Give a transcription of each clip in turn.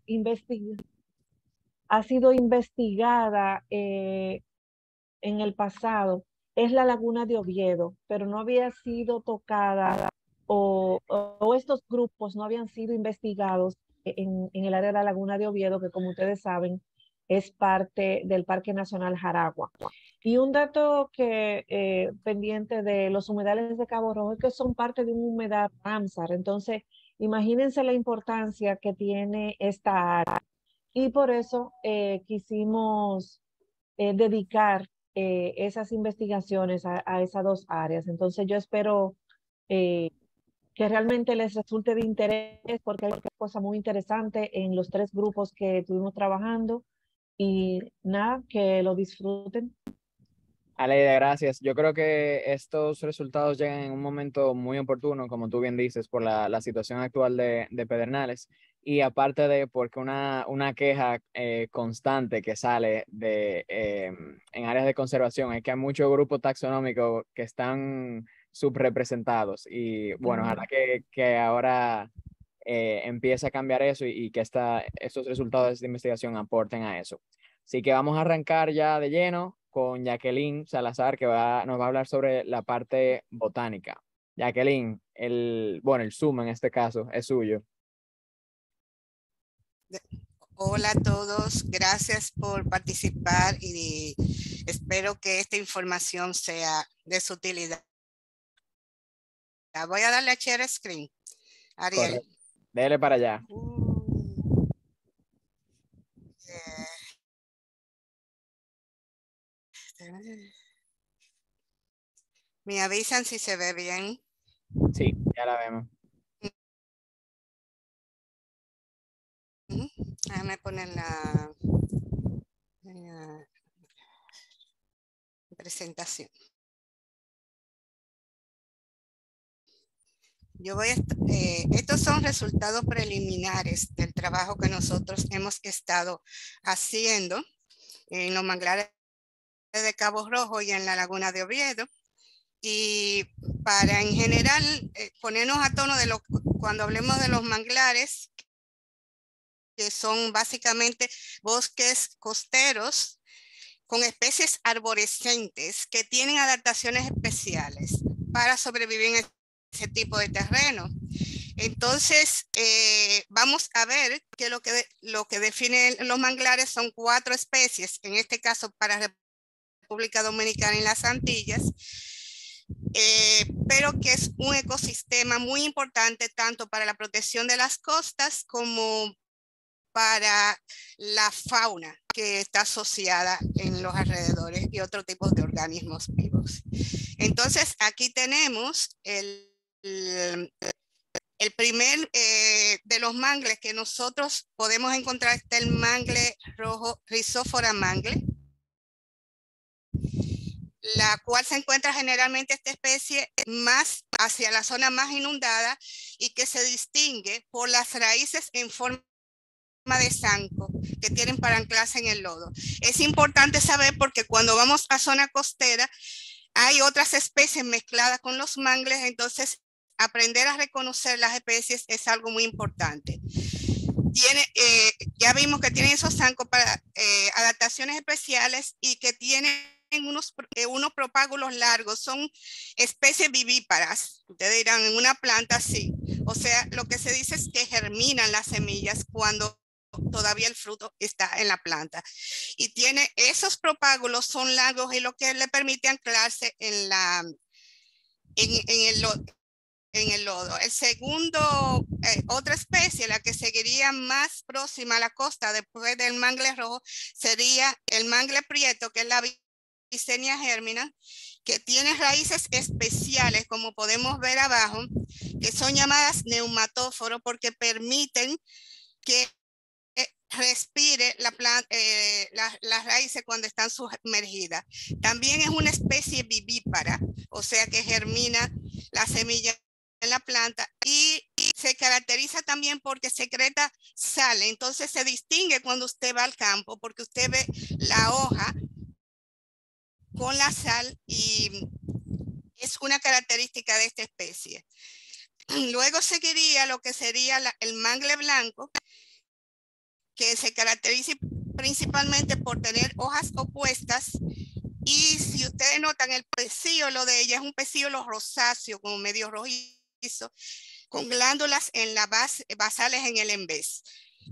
investi- ha sido investigada en el pasado es la laguna de Oviedo, pero no había sido tocada o estos grupos no habían sido investigados en el área de la laguna de Oviedo, que como ustedes saben es parte del Parque Nacional Jaragua. Y un dato que pendiente de los humedales de Cabo Rojo es que son parte de un humedal Ramsar. Entonces, imagínense la importancia que tiene esta área. Y por eso quisimos dedicar esas investigaciones a esas dos áreas. Entonces yo espero eh, que realmente les resulte de interés porque hay cosas muy interesantes en los tres grupos que estuvimos trabajando y nada, que lo disfruten. Aleida, gracias. Yo creo que estos resultados llegan en un momento muy oportuno, como tú bien dices, por la situación actual de Pedernales y aparte de porque una queja constante que sale en áreas de conservación es que hay muchos grupos taxonómicos que están subrepresentados y bueno, Claro. ojalá que ahora empiece a cambiar eso y que estos resultados de investigación aporten a eso. Así que vamos a arrancar ya de lleno con Jacqueline Salazar, que nos va a hablar sobre la parte botánica. Jacqueline, el Zoom en este caso es suyo. Hola a todos, gracias por participar y espero que esta información sea de su utilidad. Voy a darle a share screen, Ariel. Correcto. Dele para allá. Me avisan si se ve bien. Sí, ya la vemos. Déjame poner la presentación. Estos son resultados preliminares del trabajo que nosotros hemos estado haciendo en los manglares de Cabo Rojo y en la laguna de Oviedo. Y para en general ponernos a tono de cuando hablemos de los manglares, que son básicamente bosques costeros con especies arborescentes que tienen adaptaciones especiales para sobrevivir en ese tipo de terreno. Entonces, vamos a ver que lo que define los manglares son 4 especies, en este caso para República Dominicana y las Antillas, pero que es un ecosistema muy importante tanto para la protección de las costas como para la fauna que está asociada en los alrededores y otro tipo de organismos vivos. Entonces, aquí tenemos el primer de los mangles que nosotros podemos encontrar, está el mangle rojo, Rhizophora mangle, la cual se encuentra generalmente esta especie más hacia la zona más inundada y que se distingue por las raíces en forma de zanco que tienen para anclarse en el lodo. Es importante saber porque cuando vamos a zona costera hay otras especies mezcladas con los mangles, entonces aprender a reconocer las especies es algo muy importante. Ya vimos que tienen esos zancos para adaptaciones especiales y que tienen unos propágulos largos, son especies vivíparas. Ustedes dirán, en una planta sí. O sea, lo que se dice es que germinan las semillas cuando todavía el fruto está en la planta. Y tiene esos propágulos, son largos y lo que le permite anclarse en el lodo. El segundo, otra especie, la que seguiría más próxima a la costa después del mangle rojo, sería el mangle prieto, que es la Vicenia germina, que tiene raíces especiales, como podemos ver abajo, que son llamadas neumatóforos porque permiten que respire las raíces cuando están sumergidas. También es una especie vivípara, o sea que germina la semilla en la planta y se caracteriza también porque secreta sal. Entonces se distingue cuando usted va al campo porque usted ve la hoja con la sal y es una característica de esta especie. Luego seguiría lo que sería el mangle blanco, que se caracteriza principalmente por tener hojas opuestas. Y si ustedes notan, el pecíolo de ella es un pecíolo rosáceo, como medio rojizo, con glándulas en la base, basales en el envés.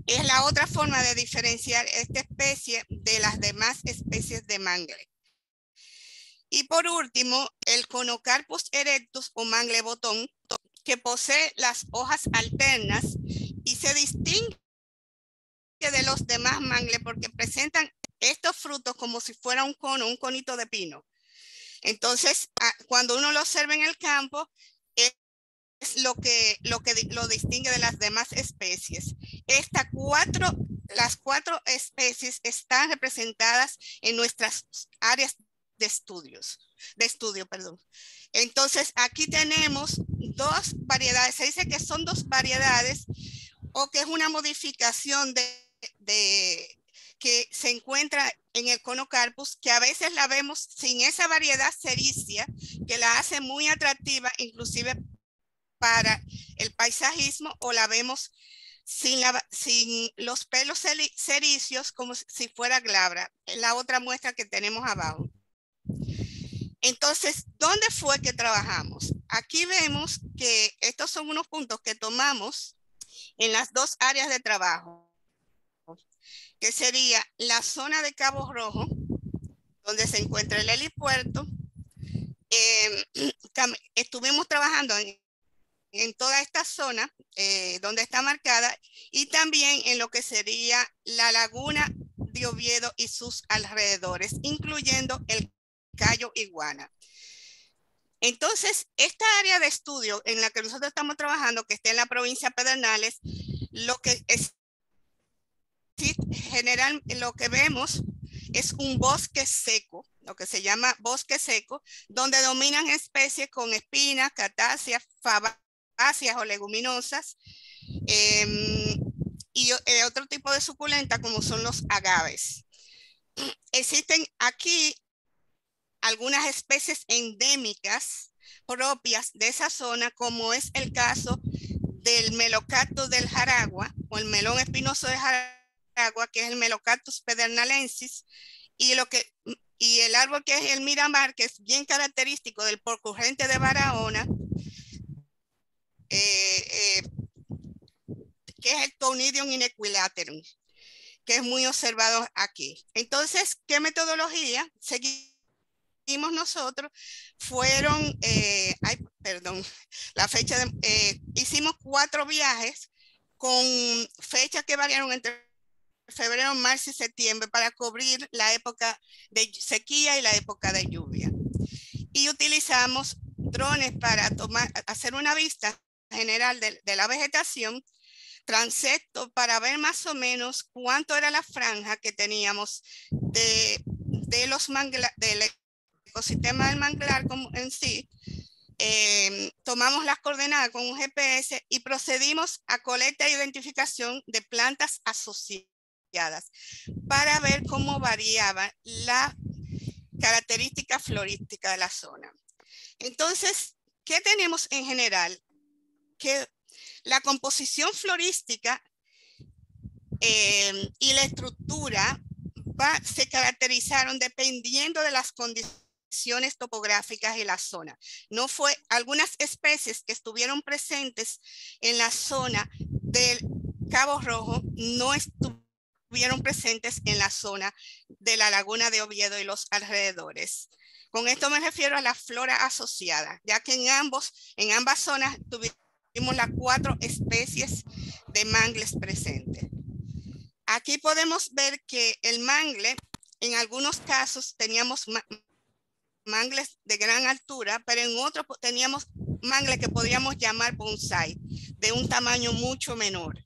Es la otra forma de diferenciar esta especie de las demás especies de mangle. Y por último, el Conocarpus erectus o mangle botón, que posee las hojas alternas y se distingue de los demás mangles porque presentan estos frutos como si fuera un cono, un conito de pino. Entonces, cuando uno lo observa en el campo, es lo que lo distingue de las demás especies. Las cuatro especies están representadas en nuestras áreas de estudio. Entonces, aquí tenemos dos variedades. Se dice que son dos variedades o que es una modificación que se encuentra en el Conocarpus, que a veces la vemos sin esa variedad sericia, que la hace muy atractiva, inclusive para el paisajismo, o la vemos sin los pelos sericios como si fuera glabra, la otra muestra que tenemos abajo. Entonces, ¿dónde fue que trabajamos? Aquí vemos que estos son unos puntos que tomamos en las dos áreas de trabajo, que sería la zona de Cabo Rojo, donde se encuentra el helipuerto. Estuvimos trabajando en toda esta zona donde está marcada, y también en lo que sería la laguna de Oviedo y sus alrededores, incluyendo el Cayo Iguana. Entonces, esta área de estudio en la que nosotros estamos trabajando, que está en la provincia de Pedernales, lo que es general, lo que vemos es un bosque seco, lo que se llama bosque seco, donde dominan especies con espinas, catáceas, fabáceas o leguminosas, y otro tipo de suculenta como son los agaves. Existen aquí algunas especies endémicas propias de esa zona, como es el caso del melocactus del Jaragua o el melón espinoso de Jaragua, que es el Melocactus pedernales, y el árbol que es el miramar, que es bien característico del porcurrente de Barahona, que es el Conidium inequilaterum, que es muy observado aquí. Entonces, ¿qué metodología seguimos nosotros? Fueron, hicimos 4 viajes con fechas que variaron entre febrero, marzo y septiembre para cubrir la época de sequía y la época de lluvia. Y utilizamos drones para hacer una vista general de la vegetación, transecto, para ver más o menos cuánto era la franja que teníamos del ecosistema del manglar en sí. Tomamos las coordenadas con un GPS y procedimos a colecta e identificación de plantas asociadas para ver cómo variaba la característica florística de la zona. Entonces, ¿qué tenemos en general? Que la composición florística y la estructura se caracterizaron dependiendo de las condiciones topográficas de la zona. No fue algunas especies que estuvieron presentes en la zona del Cabo Rojo, no estuvieron presentes en la zona de la laguna de Oviedo y los alrededores. Con esto me refiero a la flora asociada, ya que en ambas zonas tuvimos las 4 especies de mangles presentes. Aquí podemos ver que el mangle, en algunos casos teníamos mangles de gran altura, pero en otros teníamos mangles que podríamos llamar bonsai, de un tamaño mucho menor.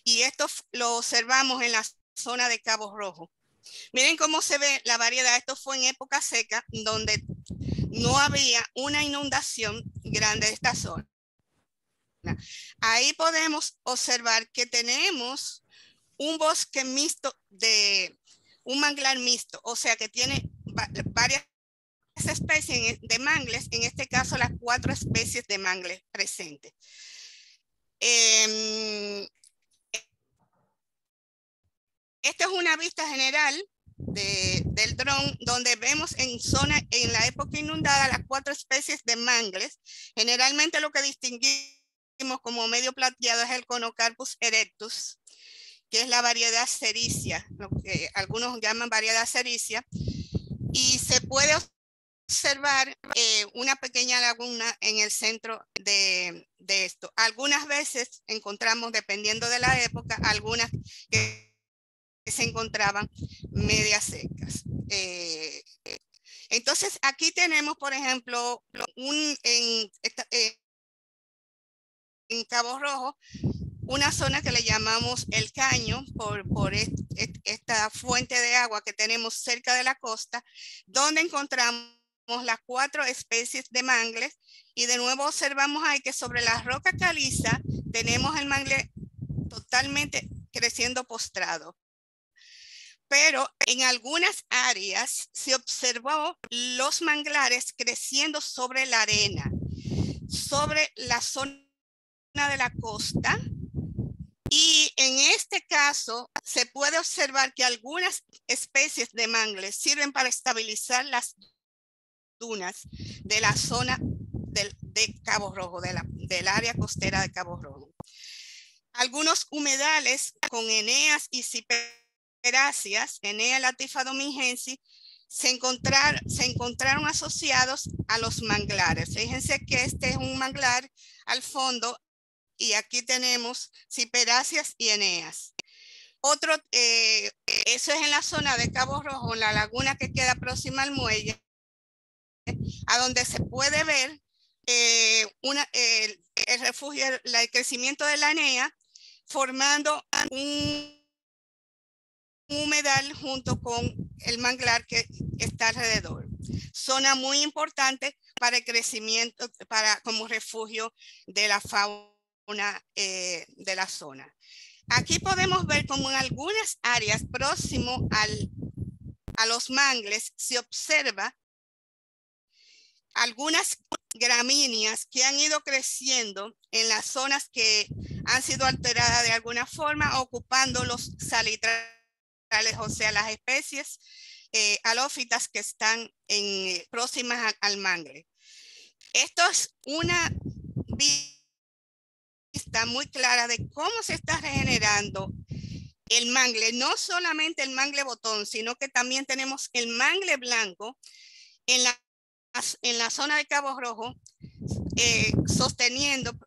Y esto lo observamos en la zona de Cabo Rojo. Miren cómo se ve la variedad. Esto fue en época seca, donde no había una inundación grande de esta zona. Ahí podemos observar que tenemos un bosque mixto, un manglar mixto, o sea que tiene varias especies de mangles, en este caso las 4 especies de mangles presentes. Esta es una vista general del dron, donde vemos en la época inundada las 4 especies de mangles. Generalmente lo que distinguimos como medio plateado es el Conocarpus erectus, que es la variedad sericia, lo que algunos llaman variedad sericia, y se puede observar una pequeña laguna en el centro de esto. Algunas veces encontramos, dependiendo de la época, algunas que se encontraban medias secas. Entonces aquí tenemos, por ejemplo, en Cabo Rojo, una zona que le llamamos el Caño por esta fuente de agua que tenemos cerca de la costa, donde encontramos las 4 especies de mangles, y de nuevo observamos ahí que sobre la roca caliza tenemos el mangle totalmente creciendo postrado. Pero en algunas áreas se observó los manglares creciendo sobre la arena, sobre la zona de la costa. Y en este caso se puede observar que algunas especies de mangles sirven para estabilizar las dunas de la zona de Cabo Rojo, del área costera de Cabo Rojo. Algunos humedales con eneas y ciperáceas, Enea latifadomingensis, se encontraron asociados a los manglares. Fíjense que este es un manglar al fondo, y aquí tenemos ciperáceas y eneas. Eso es en la zona de Cabo Rojo, en la laguna que queda próxima al muelle, a donde se puede ver el refugio, el crecimiento de la enea, formando un humedal junto con el manglar que está alrededor. Zona muy importante para el crecimiento, como refugio de la fauna de la zona. Aquí podemos ver como en algunas áreas próximo a los mangles se observa algunas gramíneas que han ido creciendo en las zonas que han sido alteradas de alguna forma, ocupando los salitrales, o sea, las especies halófitas que están próximas al mangle. Esto es una vista muy clara de cómo se está regenerando el mangle, no solamente el mangle botón, sino que también tenemos el mangle blanco en la zona de Cabo Rojo, sosteniendo,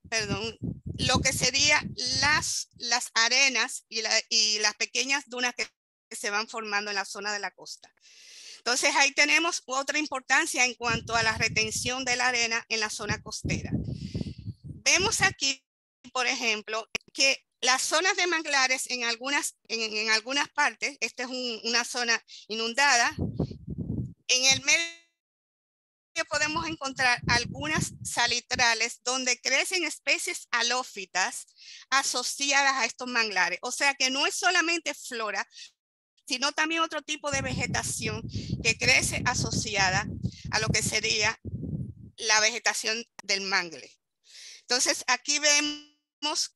lo que serían las arenas y las pequeñas dunas que se van formando en la zona de la costa. Entonces ahí tenemos otra importancia en cuanto a la retención de la arena en la zona costera. Vemos aquí, por ejemplo, que las zonas de manglares en algunas partes, esta es una zona inundada, en el medio podemos encontrar algunas salitrales donde crecen especies halófitas asociadas a estos manglares. O sea que no es solamente flora, sino también otro tipo de vegetación que crece asociada a lo que sería la vegetación del mangle. Entonces aquí vemos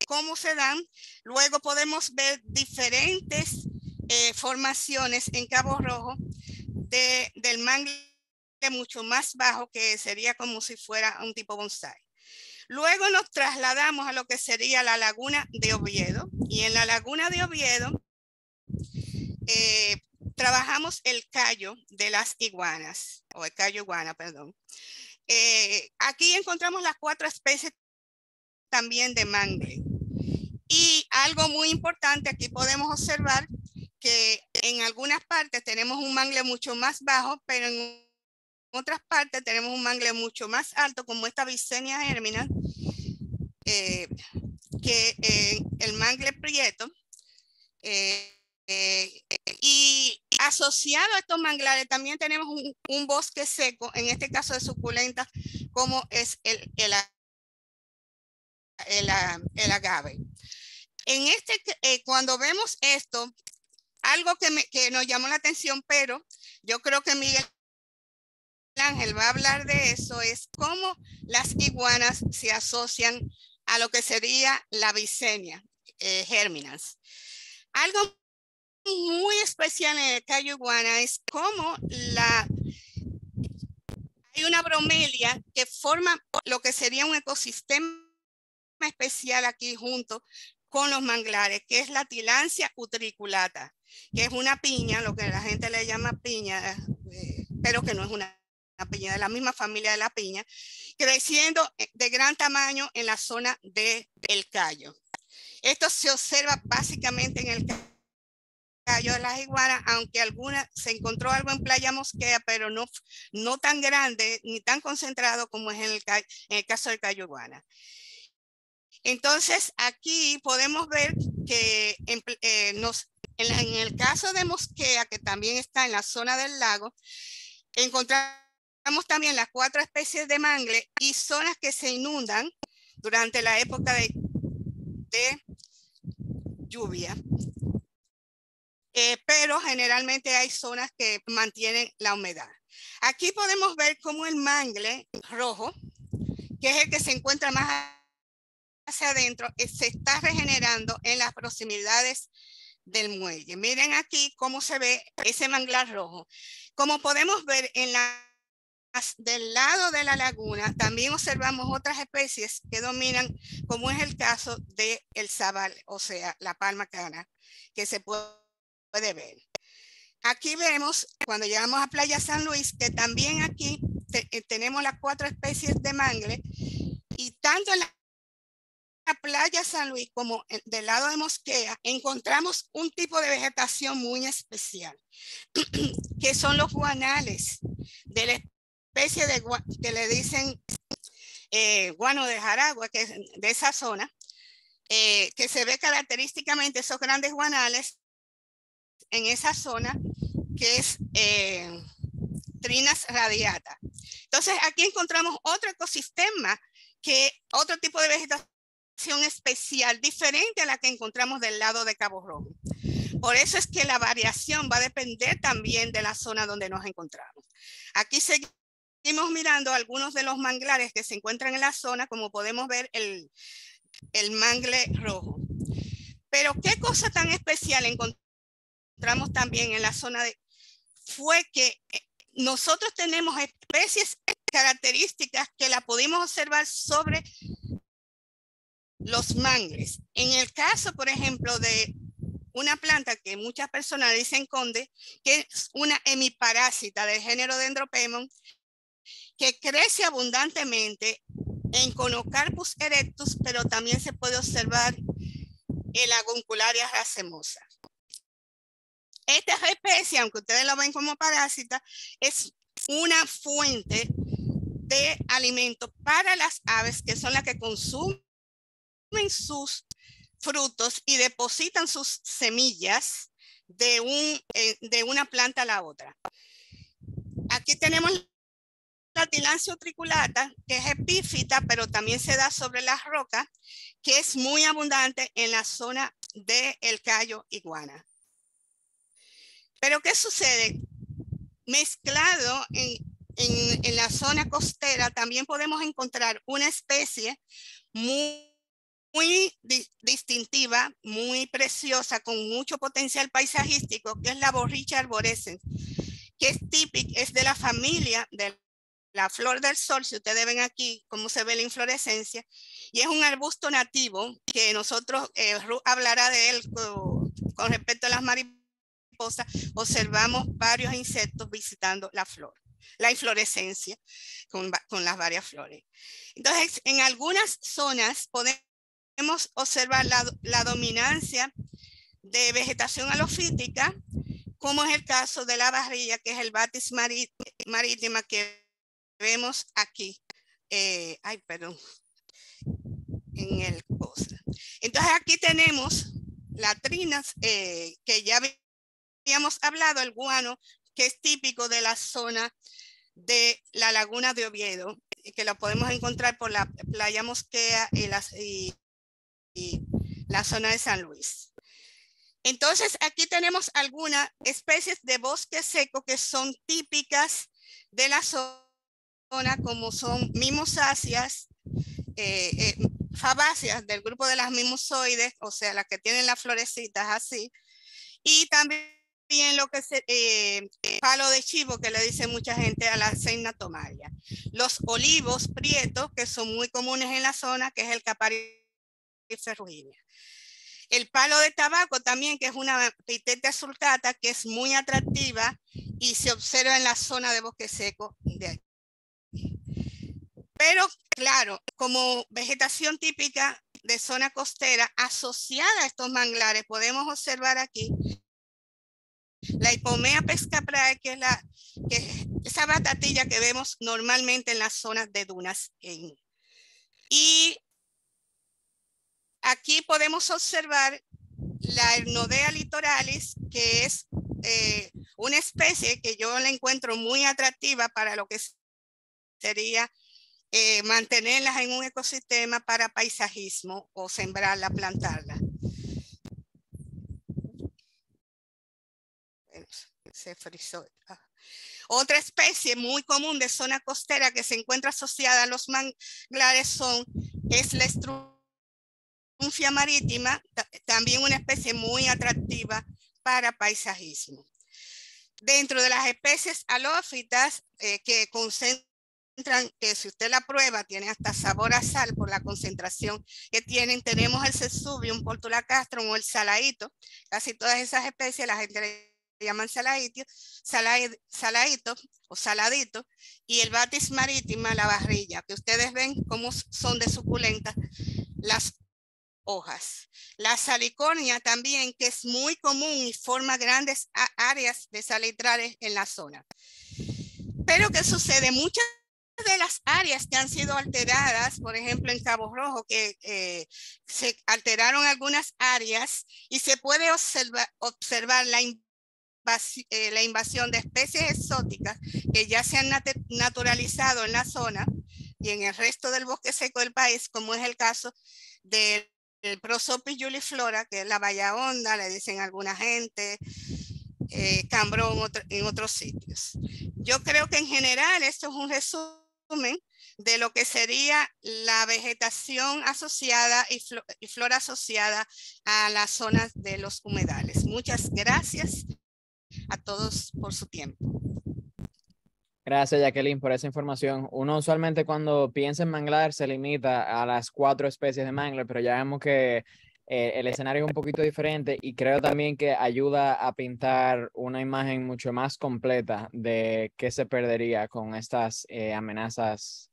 cómo se dan. Luego podemos ver diferentes formaciones en Cabo Rojo del mangle mucho más bajo, que sería como si fuera un tipo bonsai. Luego nos trasladamos a lo que sería la laguna de Oviedo, y en la laguna de Oviedo trabajamos el callo de las iguanas, o el callo iguana, perdón. Aquí encontramos las 4 especies también de mangle. Y algo muy importante, aquí podemos observar que en algunas partes tenemos un mangle mucho más bajo, pero en otras partes tenemos un mangle mucho más alto, como esta Vicenia germina, que el mangle prieto. Y asociado a estos manglares también tenemos un bosque seco, en este caso de suculentas, como es el agave. Cuando vemos esto, algo que nos llamó la atención, pero yo creo que Miguel Ángel va a hablar de eso, es cómo las iguanas se asocian a lo que sería la Vicenia germinans. Algo muy especial en el Cayo Iguana es cómo hay una bromelia que forma lo que sería un ecosistema especial aquí junto con los manglares, que es la Tillandsia utriculata, que es una piña, lo que la gente le llama piña, pero que no es una piña, de la misma familia de la piña, creciendo de gran tamaño en la zona del Cayo. Esto se observa básicamente en el Cayo de las Iguanas, aunque se encontró algo en Playa Mosquea, pero no tan grande ni tan concentrado como es en el caso del Cayo Iguana. Entonces, aquí podemos ver que en el caso de Mosquea, que también está en la zona del lago, encontramos también las 4 especies de mangle y zonas que se inundan durante la época de lluvia. Pero generalmente hay zonas que mantienen la humedad. Aquí podemos ver cómo el mangle rojo, que es el que se encuentra más hacia adentro, se está regenerando en las proximidades del muelle. Miren aquí cómo se ve ese manglar rojo. Como podemos ver del lado de la laguna, también observamos otras especies que dominan, como es el caso del sabal, o sea, la palma cana, que se puede ver. Aquí vemos, cuando llegamos a Playa San Luis, que también aquí tenemos las 4 especies de mangle, y tanto en la Playa San Luis como del lado de Mosquea encontramos un tipo de vegetación muy especial, que son los guanales de la especie que le dicen guano de Jaragua, que es de esa zona, que se ve característicamente esos grandes guanales en esa zona, que es Trinas radiata. Entonces aquí encontramos otro ecosistema, otro tipo de vegetación especial, diferente a la que encontramos del lado de Cabo Rojo. Por eso es que la variación va a depender también de la zona donde nos encontramos. Aquí seguimos mirando algunos de los manglares que se encuentran en la zona, como podemos ver el mangle rojo. Pero qué cosa tan especial encontramos también en la zona fue que nosotros tenemos especies características que la pudimos observar sobre los mangles. En el caso, por ejemplo, de una planta que muchas personas dicen conde, que es una hemiparásita del género Dendropeimon, que crece abundantemente en Conocarpus erectus, pero también se puede observar en la Aguncularia racemosa. Esta especie, aunque ustedes lo ven como parásita, es una fuente de alimento para las aves, que son las que consumen sus frutos y depositan sus semillas de una planta a la otra. Aquí tenemos la Tillandsia utriculata, que es epífita, pero también se da sobre las rocas, que es muy abundante en la zona del Cayo Iguana. Pero ¿qué sucede? Mezclado en la zona costera también podemos encontrar una especie muy distintiva, muy preciosa, con mucho potencial paisajístico, que es la Borricha arborescens, que es típica, es de la familia de la flor del sol. Si ustedes ven aquí cómo se ve la inflorescencia, y es un arbusto nativo que nosotros, Ruth hablará de él con respecto a las mariposas. Observamos varios insectos visitando la flor, la inflorescencia con las varias flores. Entonces, en algunas zonas podemos observar la dominancia de vegetación halofítica, como es el caso de la barrilla, que es el Batis marítima que vemos aquí. Perdón. En el cosa. Entonces aquí tenemos la trinas, que ya habíamos hablado, el guano, que es típico de la zona de la laguna de Oviedo, que lo podemos encontrar por la Playa Mosquea y la zona de San Luis. Entonces aquí tenemos algunas especies de bosque seco que son típicas de la zona, como son mimosáceas, fabáceas del grupo de las mimosoides, o sea, las que tienen las florecitas así, y también lo que es palo de chivo, que le dice mucha gente a la Ceinatomaria. Los olivos prietos, que son muy comunes en la zona, que es el Capparis ferruginea. El palo de tabaco también, que es una Pitete sulcata, que es muy atractiva y se observa en la zona de bosque seco de aquí. Pero claro, como vegetación típica de zona costera asociada a estos manglares, podemos observar aquí la Hipomea pescaprae, que es esa batatilla que vemos normalmente en las zonas de dunas. Y aquí podemos observar la Ernodea litoralis, que es una especie que yo la encuentro muy atractiva para lo que sería mantenerlas en un ecosistema para paisajismo o sembrarla, plantarla. Bueno, se frizó. Otra especie muy común de zona costera que se encuentra asociada a los manglares es la Strunfia marítima, también una especie muy atractiva para paisajismo. Dentro de las especies halófitas que concentran, que si usted la prueba tiene hasta sabor a sal por la concentración que tienen, tenemos el Sesubium portulacastrum o el saladito. Casi todas esas especies la gente le llaman saladito o saladito, y el Batis marítima, la barrilla, que ustedes ven cómo son de suculentas las hojas. La salicornia también, que es muy común y forma grandes áreas de salitrales en la zona. Pero ¿qué sucede? Muchas de las áreas que han sido alteradas, por ejemplo en Cabo Rojo, que se alteraron algunas áreas y se puede observar la invasión de especies exóticas que ya se han naturalizado en la zona y en el resto del bosque seco del país, como es el caso del Prosopis juliflora, que es la baya honda, le dicen alguna gente, cambrón en otros sitios. Yo creo que en general esto es un resumen de lo que sería la vegetación asociada y flora asociada a las zonas de los humedales. Muchas gracias a todos por su tiempo. Gracias, Jacqueline, por esa información. Uno usualmente cuando piensa en manglar se limita a las 4 especies de manglar, pero ya vemos que el escenario es un poquito diferente y creo también que ayuda a pintar una imagen mucho más completa de qué se perdería con estas amenazas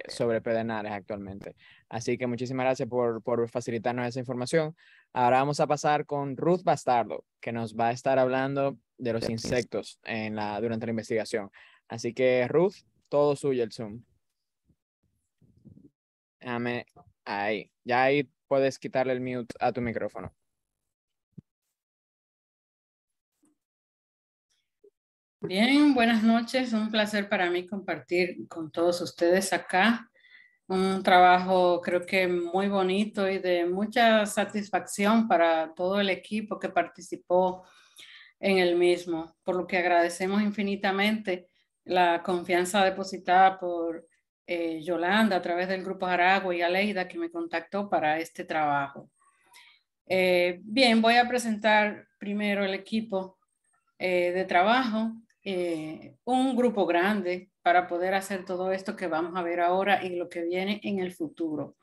sobre pedernales actualmente. Así que muchísimas gracias por facilitarnos esa información. Ahora vamos a pasar con Ruth Bastardo, que nos va a estar hablando de los insectos durante la investigación. Así que, Ruth, todo suyo el Zoom. Ahí. Ya ahí puedes quitarle el mute a tu micrófono. Bien, buenas noches. Un placer para mí compartir con todos ustedes acá. Un trabajo creo que muy bonito y de mucha satisfacción para todo el equipo que participó en el mismo, por lo que agradecemos infinitamente la confianza depositada por Yolanda a través del Grupo Jaragua y Aleida, que me contactó para este trabajo. Bien, voy a presentar primero el equipo de trabajo, un grupo grande para poder hacer todo esto que vamos a ver ahora y lo que viene en el futuro.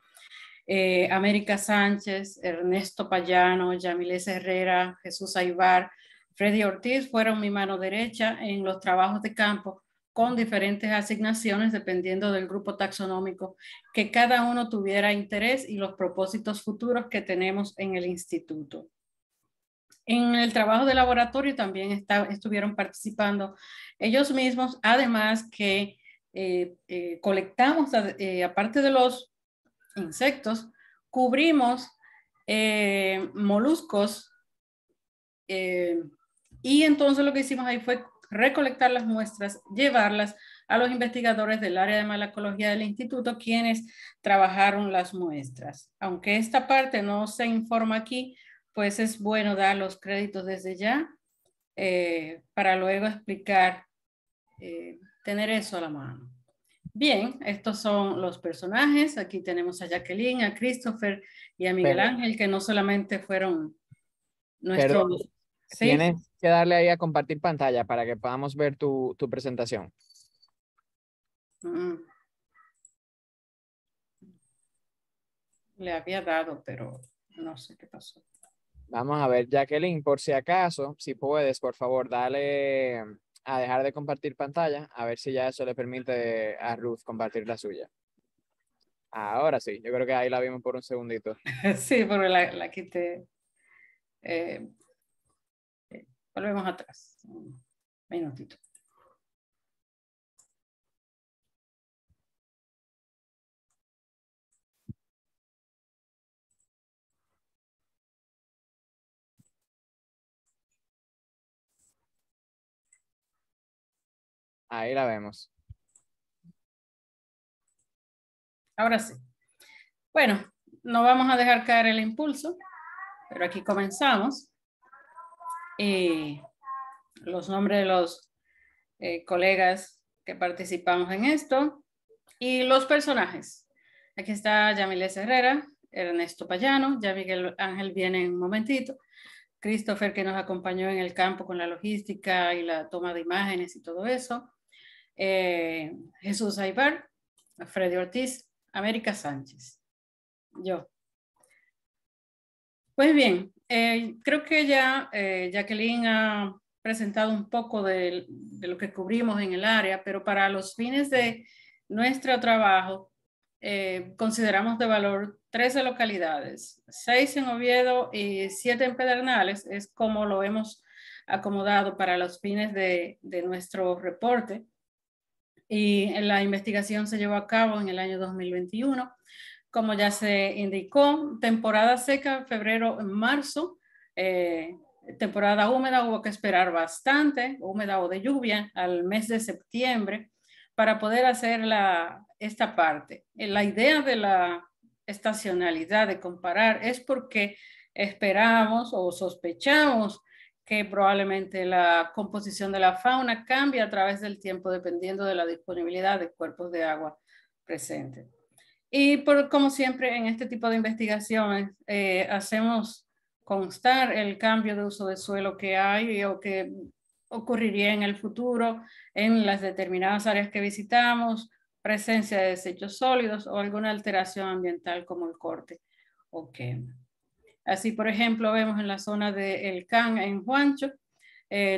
América Sánchez, Ernesto Payano, Yamilés Herrera, Jesús Aybar, Freddy Ortiz fueron mi mano derecha en los trabajos de campo con diferentes asignaciones dependiendo del grupo taxonómico que cada uno tuviera interés y los propósitos futuros que tenemos en el instituto. En el trabajo de laboratorio también estuvieron participando ellos mismos, además que colectamos, aparte de los insectos, cubrimos moluscos y entonces lo que hicimos ahí fue recolectar las muestras, llevarlas a los investigadores del área de malacología del instituto, quienes trabajaron las muestras. Aunque esta parte no se informa aquí, pues es bueno dar los créditos desde ya para luego explicar, tener eso a la mano. Bien, estos son los personajes. Aquí tenemos a Jacqueline, a Christopher y a Miguel Pero, Ángel, que no solamente fueron perdón, nuestros... Sí, tienes que darle ahí a compartir pantalla para que podamos ver tu presentación. mm, le había dado, pero no sé qué pasó. Vamos a ver, Jacqueline, por si acaso, si puedes, por favor, dale a dejar de compartir pantalla, a ver si ya eso le permite a Ruth compartir la suya. Ahora sí, yo creo que ahí la vimos por un segundito. Sí, porque la quité. Eh, volvemos atrás. Un minutito. Ahí la vemos. Ahora sí. Bueno, no vamos a dejar caer el impulso, pero aquí comenzamos. Los nombres de los colegas que participamos en esto y los personajes. Aquí está Yamilés Herrera, Ernesto Payano, ya Miguel Ángel viene en un momentito, Christopher que nos acompañó en el campo con la logística y la toma de imágenes y todo eso, Jesús Aybar, Freddy Ortiz, América Sánchez, yo. Pues bien, creo que ya Jacqueline ha presentado un poco de lo que cubrimos en el área, pero para los fines de nuestro trabajo, consideramos de valor 13 localidades, 6 en Oviedo y 7 en Pedernales, es como lo hemos acomodado para los fines de nuestro reporte. Y la investigación se llevó a cabo en el año 2021. Como ya se indicó, temporada seca, febrero, marzo, temporada húmeda, hubo que esperar bastante, húmeda o de lluvia, al mes de septiembre para poder hacer esta parte. La idea de la estacionalidad, de comparar, es porque esperamos o sospechamos que probablemente la composición de la fauna cambie a través del tiempo dependiendo de la disponibilidad de cuerpos de agua presentes. Y como siempre en este tipo de investigaciones hacemos constar el cambio de uso de suelo que hay o que ocurriría en el futuro en las determinadas áreas que visitamos, presencia de desechos sólidos o alguna alteración ambiental como el corte o quema. Así, por ejemplo, vemos en la zona de El Can en Juancho,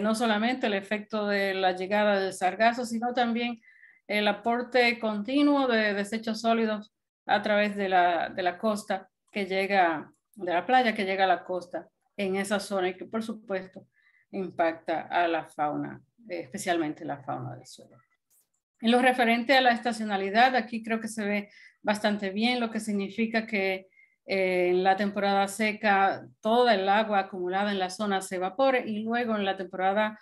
no solamente el efecto de la llegada del sargazo, sino también el aporte continuo de desechos sólidos a través de la costa que llega, de la playa que llega a la costa en esa zona y que por supuesto impacta a la fauna, especialmente la fauna del suelo. En lo referente a la estacionalidad, aquí creo que se ve bastante bien, lo que significa que en la temporada seca toda el agua acumulada en la zona se evapore y luego en la temporada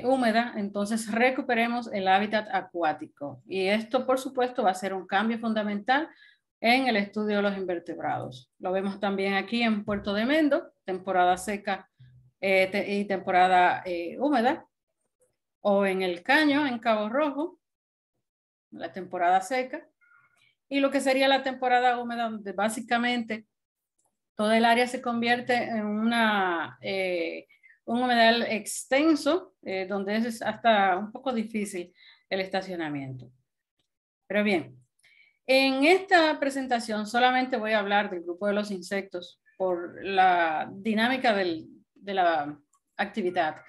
húmeda, entonces recuperemos el hábitat acuático. Y esto, por supuesto, va a ser un cambio fundamental en el estudio de los invertebrados. Lo vemos también aquí en Puerto de Mendo, temporada seca y temporada húmeda, o en El Caño, en Cabo Rojo, la temporada seca, y lo que sería la temporada húmeda, donde básicamente toda el área se convierte en un humedal extenso, donde es hasta un poco difícil el estacionamiento. Pero bien, en esta presentación solamente voy a hablar del grupo de los insectos por la dinámica de la actividad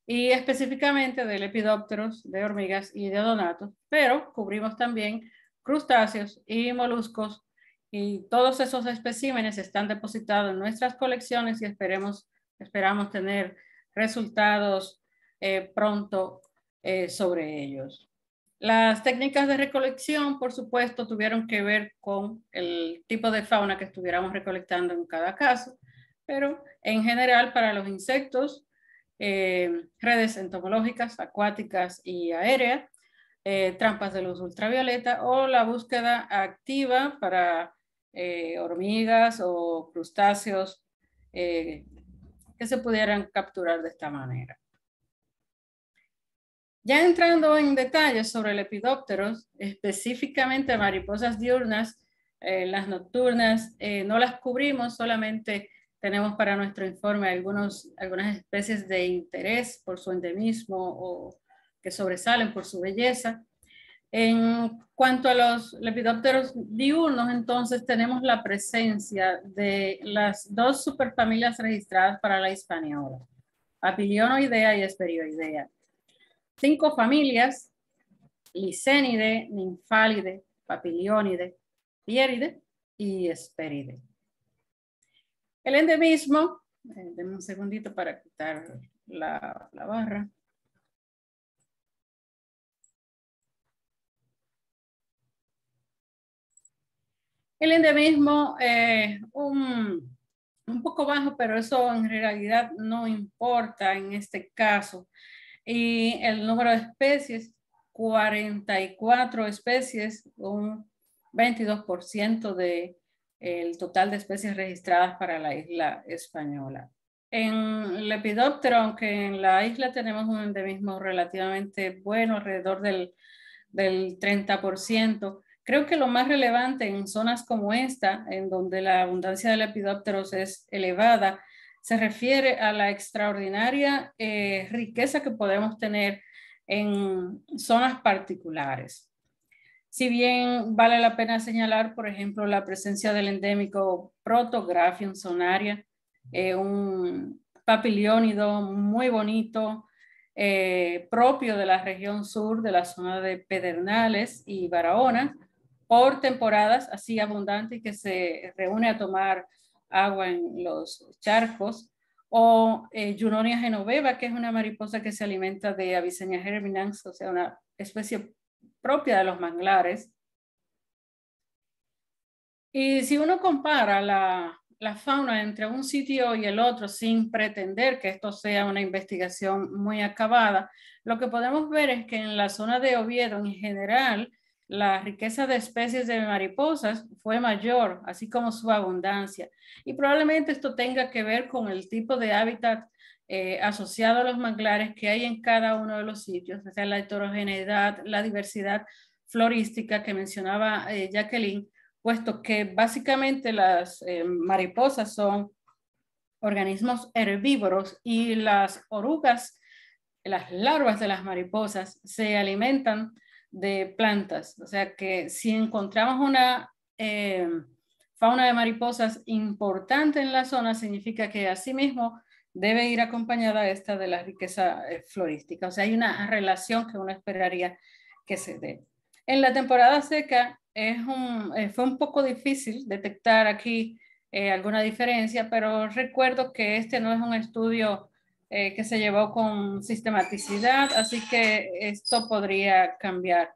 y específicamente de lepidópteros, de hormigas y de odonatos, pero cubrimos también crustáceos y moluscos y todos esos especímenes están depositados en nuestras colecciones y esperamos tener resultados pronto sobre ellos. Las técnicas de recolección, por supuesto, tuvieron que ver con el tipo de fauna que estuviéramos recolectando en cada caso, pero en general para los insectos, redes entomológicas, acuáticas y aéreas, trampas de luz ultravioleta o la búsqueda activa para hormigas o crustáceos que se pudieran capturar de esta manera. Ya entrando en detalles sobre Lepidópteros, específicamente mariposas diurnas, las nocturnas, no las cubrimos, solamente tenemos para nuestro informe algunas especies de interés por su endemismo o que sobresalen por su belleza. En cuanto a los lepidópteros diurnos, entonces tenemos la presencia de las dos superfamilias registradas para la hispaniola, Papilionoidea y Hesperioidea. 5 familias: Licénide, Ninfálide, Papiliónide, Piéride y Hespéride. El endemismo, denme un segundito para quitar la barra. El endemismo un poco bajo, pero eso en realidad no importa en este caso. Y el número de especies, 44 especies, un 22% del total de especies registradas para la isla española. En Lepidóptero, aunque en la isla tenemos un endemismo relativamente bueno, alrededor del 30%, creo que lo más relevante en zonas como esta, en donde la abundancia de lepidópteros es elevada, se refiere a la extraordinaria riqueza que podemos tener en zonas particulares. Si bien vale la pena señalar, por ejemplo, la presencia del endémico Protographium zonaria, un papiliónido muy bonito, propio de la región sur de la zona de Pedernales y Barahona, por temporadas así abundante y que se reúne a tomar agua en los charcos, o Junonia genoveva, que es una mariposa que se alimenta de Avicennia germinans, o sea, una especie propia de los manglares. Y si uno compara la fauna entre un sitio y el otro, sin pretender que esto sea una investigación muy acabada, lo que podemos ver es que en la zona de Oviedo en general, la riqueza de especies de mariposas fue mayor, así como su abundancia. Y probablemente esto tenga que ver con el tipo de hábitat asociado a los manglares que hay en cada uno de los sitios, o sea, la heterogeneidad, la diversidad florística que mencionaba Jacqueline, puesto que básicamente las mariposas son organismos herbívoros y las orugas, las larvas de las mariposas, se alimentan de plantas. O sea que si encontramos una fauna de mariposas importante en la zona, significa que asimismo debe ir acompañada esta de la riqueza florística. O sea, hay una relación que uno esperaría que se dé. En la temporada seca fue un poco difícil detectar aquí alguna diferencia, pero recuerdo que este no es un estudio que se llevó con sistematicidad, así que esto podría cambiar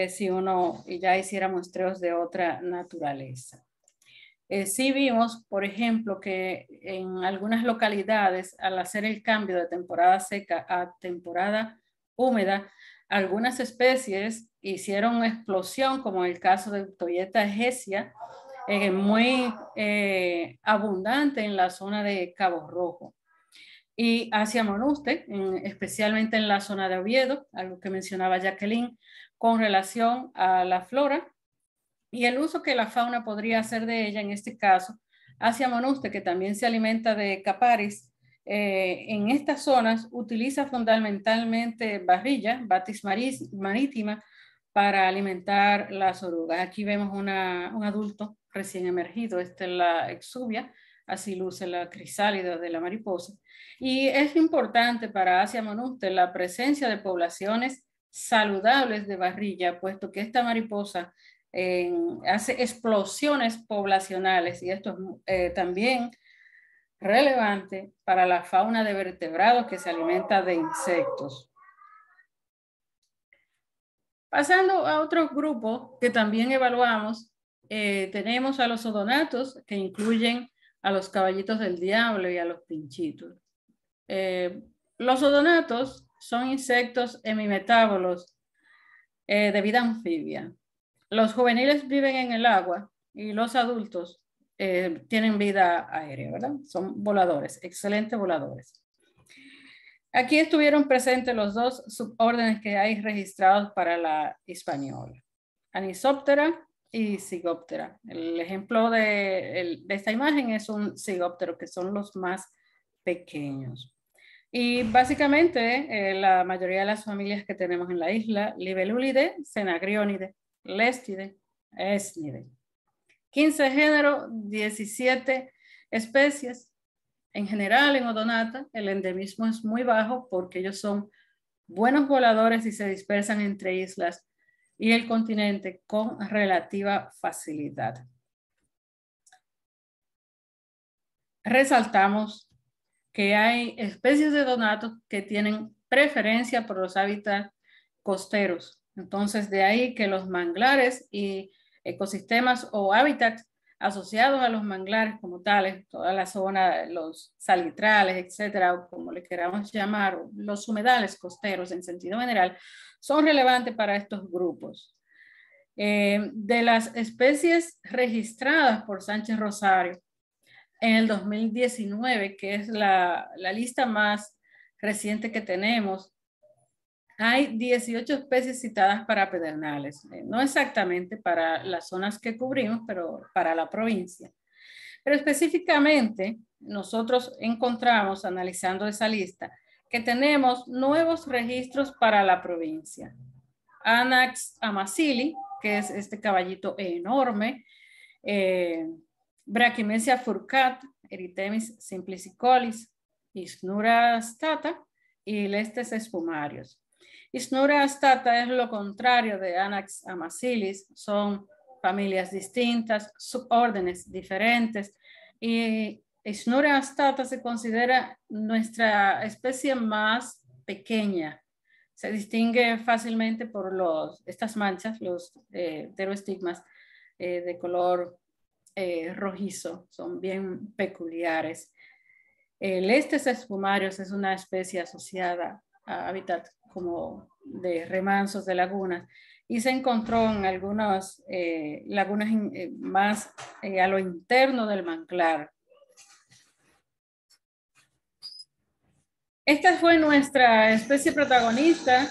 si uno ya hiciera muestreos de otra naturaleza. Sí vimos, por ejemplo, que en algunas localidades, al hacer el cambio de temporada seca a temporada húmeda, algunas especies hicieron una explosión, como el caso de Toyeta hesia, muy abundante en la zona de Cabo Rojo. Y Asia monuste, especialmente en la zona de Oviedo, algo que mencionaba Jacqueline, con relación a la flora y el uso que la fauna podría hacer de ella en este caso. Asia monuste, que también se alimenta de caparis, en estas zonas utiliza fundamentalmente barrilla, Batis marítima, para alimentar las orugas. Aquí vemos un adulto recién emergido, esta es la exuvia, así luce la crisálida de la mariposa. Y es importante para Asia monuste la presencia de poblaciones saludables de barrilla, puesto que esta mariposa hace explosiones poblacionales, y esto es también relevante para la fauna de vertebrados que se alimenta de insectos. Pasando a otros grupos que también evaluamos, tenemos a los odonatos, que incluyen a los caballitos del diablo y a los pinchitos. Los odonatos son insectos hemimetábolos de vida anfibia. Los juveniles viven en el agua y los adultos tienen vida aérea, ¿verdad? Son voladores, excelentes voladores. Aquí estuvieron presentes los dos subórdenes que hay registrados para la Hispaniola, Anisoptera y Zygoptera. El ejemplo de esta imagen es un zigóptero, que son los más pequeños. Y básicamente la mayoría de las familias que tenemos en la isla, Libellulidae, Cenagrionide, Lestide, Esnide. 15 géneros, 17 especies. En general, en Odonata, el endemismo es muy bajo porque ellos son buenos voladores y se dispersan entre islas y el continente con relativa facilidad. Resaltamos que hay especies de donatos que tienen preferencia por los hábitats costeros. Entonces, de ahí que los manglares y ecosistemas o hábitats asociados a los manglares como tales, toda la zona, los salitrales, etcétera, o como le queramos llamar, los humedales costeros en sentido general, son relevantes para estos grupos. De las especies registradas por Sánchez Rosario en el 2019, que es la lista más reciente que tenemos, hay 18 especies citadas para pedernales, no exactamente para las zonas que cubrimos, pero para la provincia. Pero específicamente, nosotros encontramos, analizando esa lista, que tenemos nuevos registros para la provincia. Anax amacili, que es este caballito enorme, Brachymesia furcata, Erythemis simplicicolis, Ischnura astata y Lestes espumarios. Ischnura astata es lo contrario de Anax amacilis, son familias distintas, subórdenes diferentes, y Ischnura astata se considera nuestra especie más pequeña. Se distingue fácilmente por estas manchas, los pteroestigmas de color rojizo, son bien peculiares. Lestes espumarios es una especie asociada a hábitats como de remansos de lagunas y se encontró en algunas lagunas más a lo interno del manglar. Esta fue nuestra especie protagonista,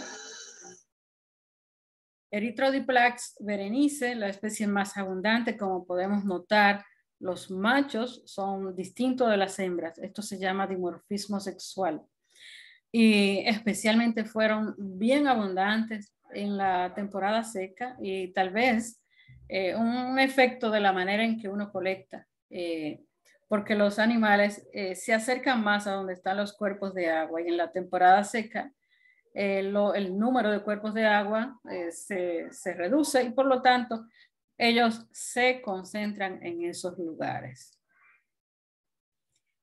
Erythrodiplax berenice, la especie más abundante. Como podemos notar, los machos son distintos de las hembras. Esto se llama dimorfismo sexual. Y especialmente fueron bien abundantes en la temporada seca y tal vez un efecto de la manera en que uno colecta, porque los animales se acercan más a donde están los cuerpos de agua y en la temporada seca el número de cuerpos de agua se reduce y por lo tanto ellos se concentran en esos lugares.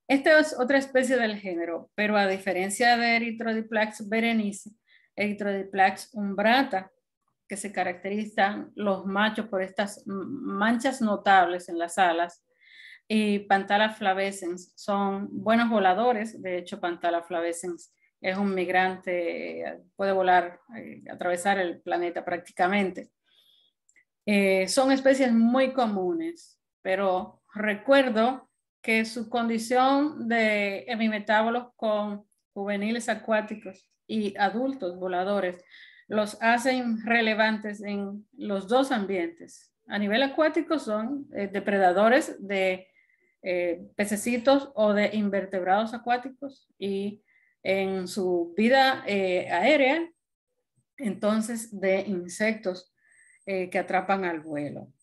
Esta es otra especie del género, pero a diferencia de Erythrodiplax berenice, Erythrodiplax umbrata, que se caracterizan los machos por estas manchas notables en las alas, y Pantala flavescens son buenos voladores. De hecho, Pantala flavescens es un migrante, puede volar, atravesar el planeta prácticamente. Son especies muy comunes, pero recuerdo que su condición de hemimetábolos con juveniles acuáticos y adultos voladores los hacen relevantes en los dos ambientes. A nivel acuático son depredadores de pececitos o de invertebrados acuáticos, y en su vida aérea, entonces de insectos que atrapan al vuelo.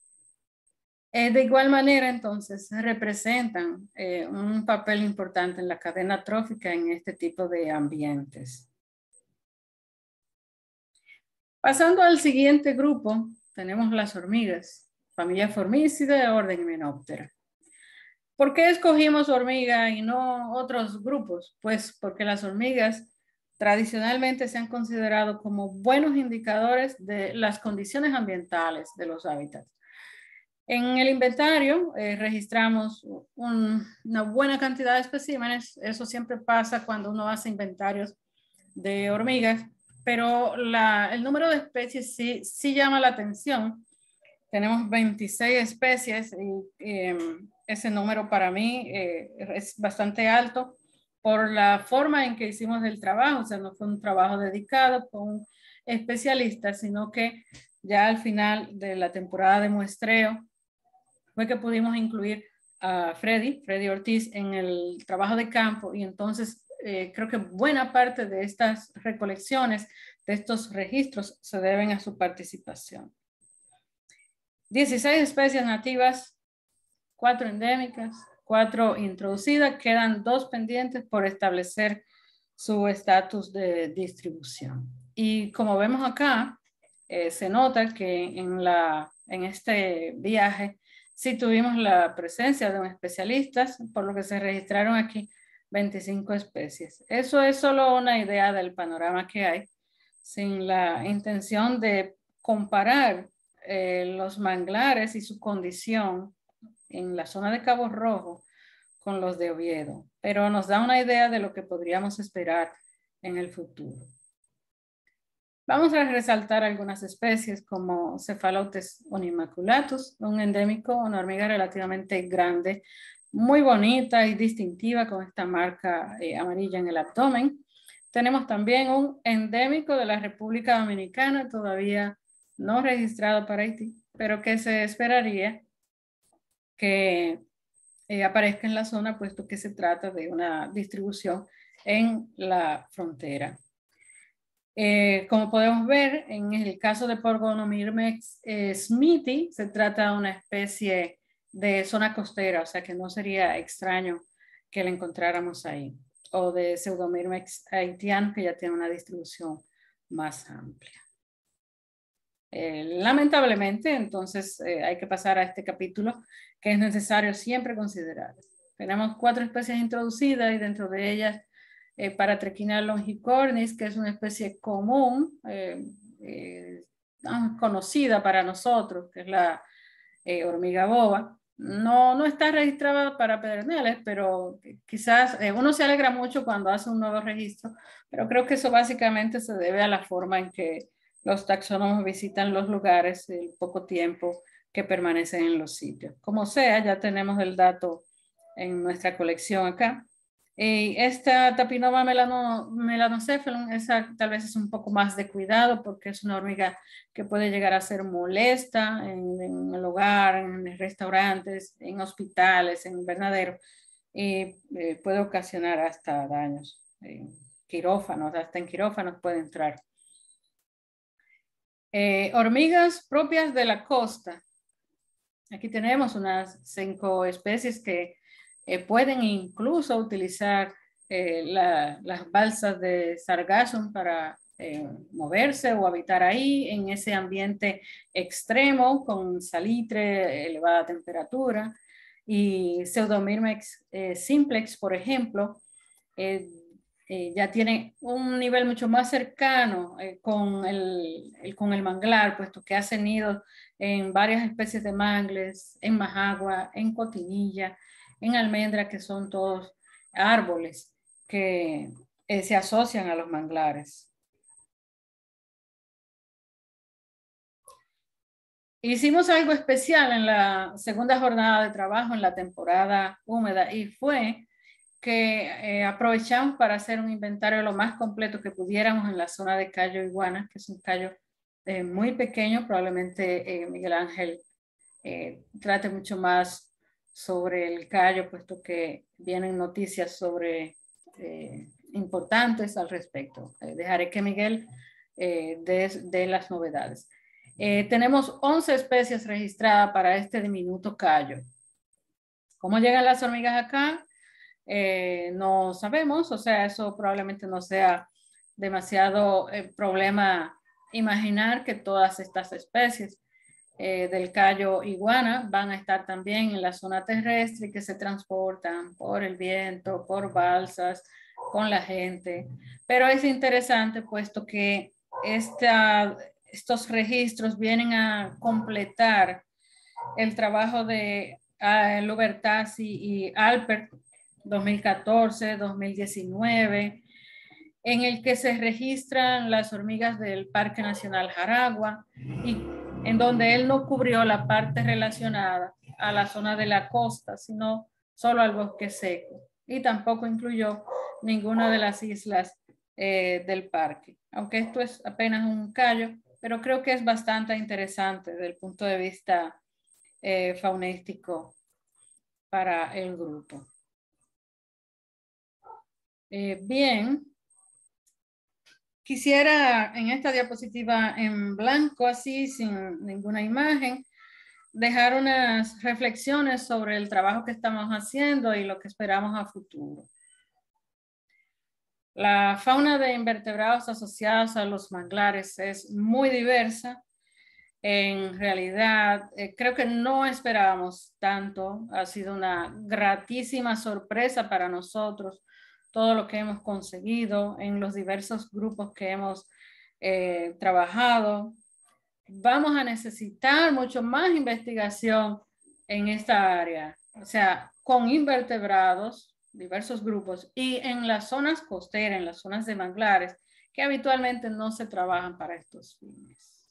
De igual manera, entonces, representan un papel importante en la cadena trófica en este tipo de ambientes. Pasando al siguiente grupo, tenemos las hormigas, familia Formicidae, orden Hymenoptera. ¿Por qué escogimos hormiga y no otros grupos? Pues porque las hormigas tradicionalmente se han considerado como buenos indicadores de las condiciones ambientales de los hábitats. En el inventario registramos una buena cantidad de especímenes. Eso siempre pasa cuando uno hace inventarios de hormigas, pero el número de especies sí llama la atención. Tenemos 26 especies y ese número para mí es bastante alto, por la forma en que hicimos el trabajo, o sea, no fue un trabajo dedicado con especialistas, sino que ya al final de la temporada de muestreo fue que pudimos incluir a Freddy Ortiz en el trabajo de campo, y entonces creo que buena parte de estas recolecciones, de estos registros, se deben a su participación. 16 especies nativas, 4 endémicas, 4 introducidas, quedan 2 pendientes por establecer su estatus de distribución. Y como vemos acá, se nota que en este viaje sí tuvimos la presencia de un especialista, por lo que se registraron aquí 25 especies. Eso es solo una idea del panorama que hay, sin la intención de comparar los manglares y su condición en la zona de Cabo Rojo con los de Oviedo, pero nos da una idea de lo que podríamos esperar en el futuro. Vamos a resaltar algunas especies como Cephalotes unimaculatus, un endémico, una hormiga relativamente grande, muy bonita y distintiva con esta marca amarilla en el abdomen. Tenemos también un endémico de la República Dominicana, todavía no registrado para Haití, pero que se esperaría que aparezca en la zona, puesto que se trata de una distribución en la frontera. Como podemos ver, en el caso de Porgonomyrmex smithi, se trata de una especie de zona costera, o sea que no sería extraño que la encontráramos ahí. O de Pseudomyrmex haitiano, que ya tiene una distribución más amplia. Lamentablemente, entonces hay que pasar a este capítulo que es necesario siempre considerar. Tenemos 4 especies introducidas y dentro de ellas Paratrechina longicornis, que es una especie común, conocida para nosotros, que es la hormiga boba. No está registrada para Pedernales, pero quizás uno se alegra mucho cuando hace un nuevo registro, pero creo que eso básicamente se debe a la forma en que los taxónomos visitan los lugares, el poco tiempo que permanecen en los sitios. Como sea, ya tenemos el dato en nuestra colección acá. Esta Tapinoma melanocephalum, esa tal vez es un poco más de cuidado porque es una hormiga que puede llegar a ser molesta en el hogar, en restaurantes, en hospitales, en invernaderos, y puede ocasionar hasta daños. Quirófanos, hasta en quirófanos puede entrar. Hormigas propias de la costa. Aquí tenemos unas 5 especies que pueden incluso utilizar las balsas de Sargassum para moverse o habitar ahí en ese ambiente extremo con salitre, elevada temperatura. Y Pseudomyrmex simplex, por ejemplo, ya tiene un nivel mucho más cercano con el manglar, puesto que hace nidos en varias especies de mangles, en majagua, en cotinilla, en almendra, que son todos árboles que se asocian a los manglares. Hicimos algo especial en la segunda jornada de trabajo en la temporada húmeda y fue que aprovechamos para hacer un inventario lo más completo que pudiéramos en la zona de Cayo Iguana, que es un callo muy pequeño. Probablemente Miguel Ángel trate mucho más sobre el callo, puesto que vienen noticias sobre importantes al respecto. Dejaré que Miguel dé las novedades. Tenemos 11 especies registradas para este diminuto callo. ¿Cómo llegan las hormigas acá? No sabemos, o sea, eso probablemente no sea demasiado problema imaginar que todas estas especies del callo iguana van a estar también en la zona terrestre y que se transportan por el viento, por balsas, con la gente. Pero es interesante puesto que estos registros vienen a completar el trabajo de Lubertazzi y Alpert 2014-2019, en el que se registran las hormigas del Parque Nacional Jaragua y en donde él no cubrió la parte relacionada a la zona de la costa, sino solo al bosque seco, y tampoco incluyó ninguna de las islas del parque. Aunque esto es apenas un callo, pero creo que es bastante interesante desde el punto de vista faunístico para el grupo. Bien, quisiera en esta diapositiva en blanco, así, sin ninguna imagen, dejar unas reflexiones sobre el trabajo que estamos haciendo y lo que esperamos a futuro. La fauna de invertebrados asociados a los manglares es muy diversa. En realidad, creo que no esperábamos tanto. Ha sido una gratísima sorpresa para nosotros todo lo que hemos conseguido en los diversos grupos que hemos trabajado. Vamos a necesitar mucho más investigación en esta área, o sea, con invertebrados, diversos grupos, y en las zonas costeras, en las zonas de manglares, que habitualmente no se trabajan para estos fines.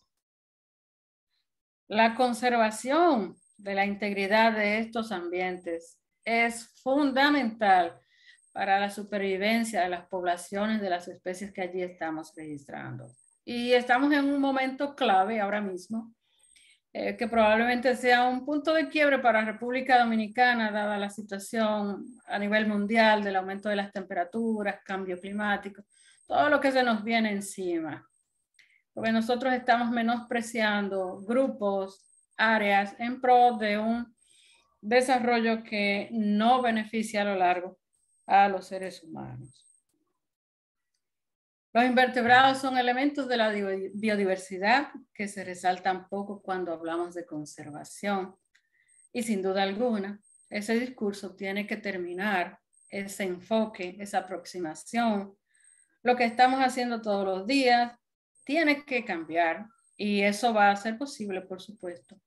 La conservación de la integridad de estos ambientes es fundamental para la supervivencia de las poblaciones de las especies que allí estamos registrando. Y estamos en un momento clave ahora mismo, que probablemente sea un punto de quiebre para República Dominicana, dada la situación a nivel mundial del aumento de las temperaturas, cambio climático, todo lo que se nos viene encima. Porque nosotros estamos menospreciando grupos, áreas en pro de un desarrollo que no beneficia a lo largo a los seres humanos. Los invertebrados son elementos de la biodiversidad que se resaltan poco cuando hablamos de conservación. Y sin duda alguna, ese discurso tiene que terminar, ese enfoque, esa aproximación. Lo que estamos haciendo todos los días tiene que cambiar y eso va a ser posible, por supuesto,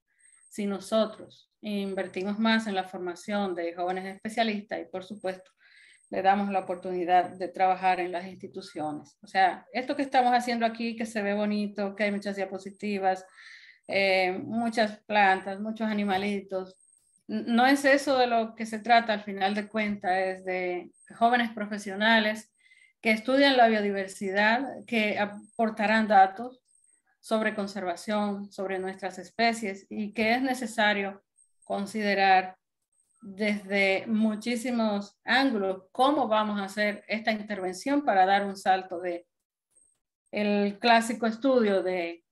si nosotros invertimos más en la formación de jóvenes especialistas y, por supuesto, le damos la oportunidad de trabajar en las instituciones. O sea, esto que estamos haciendo aquí, que se ve bonito, que hay muchas diapositivas, muchas plantas, muchos animalitos, no es eso de lo que se trata al final de cuentas, es de jóvenes profesionales que estudian la biodiversidad, que aportarán datos sobre conservación, sobre nuestras especies y que es necesario considerar desde muchísimos ángulos cómo vamos a hacer esta intervención para dar un salto de el clásico estudio de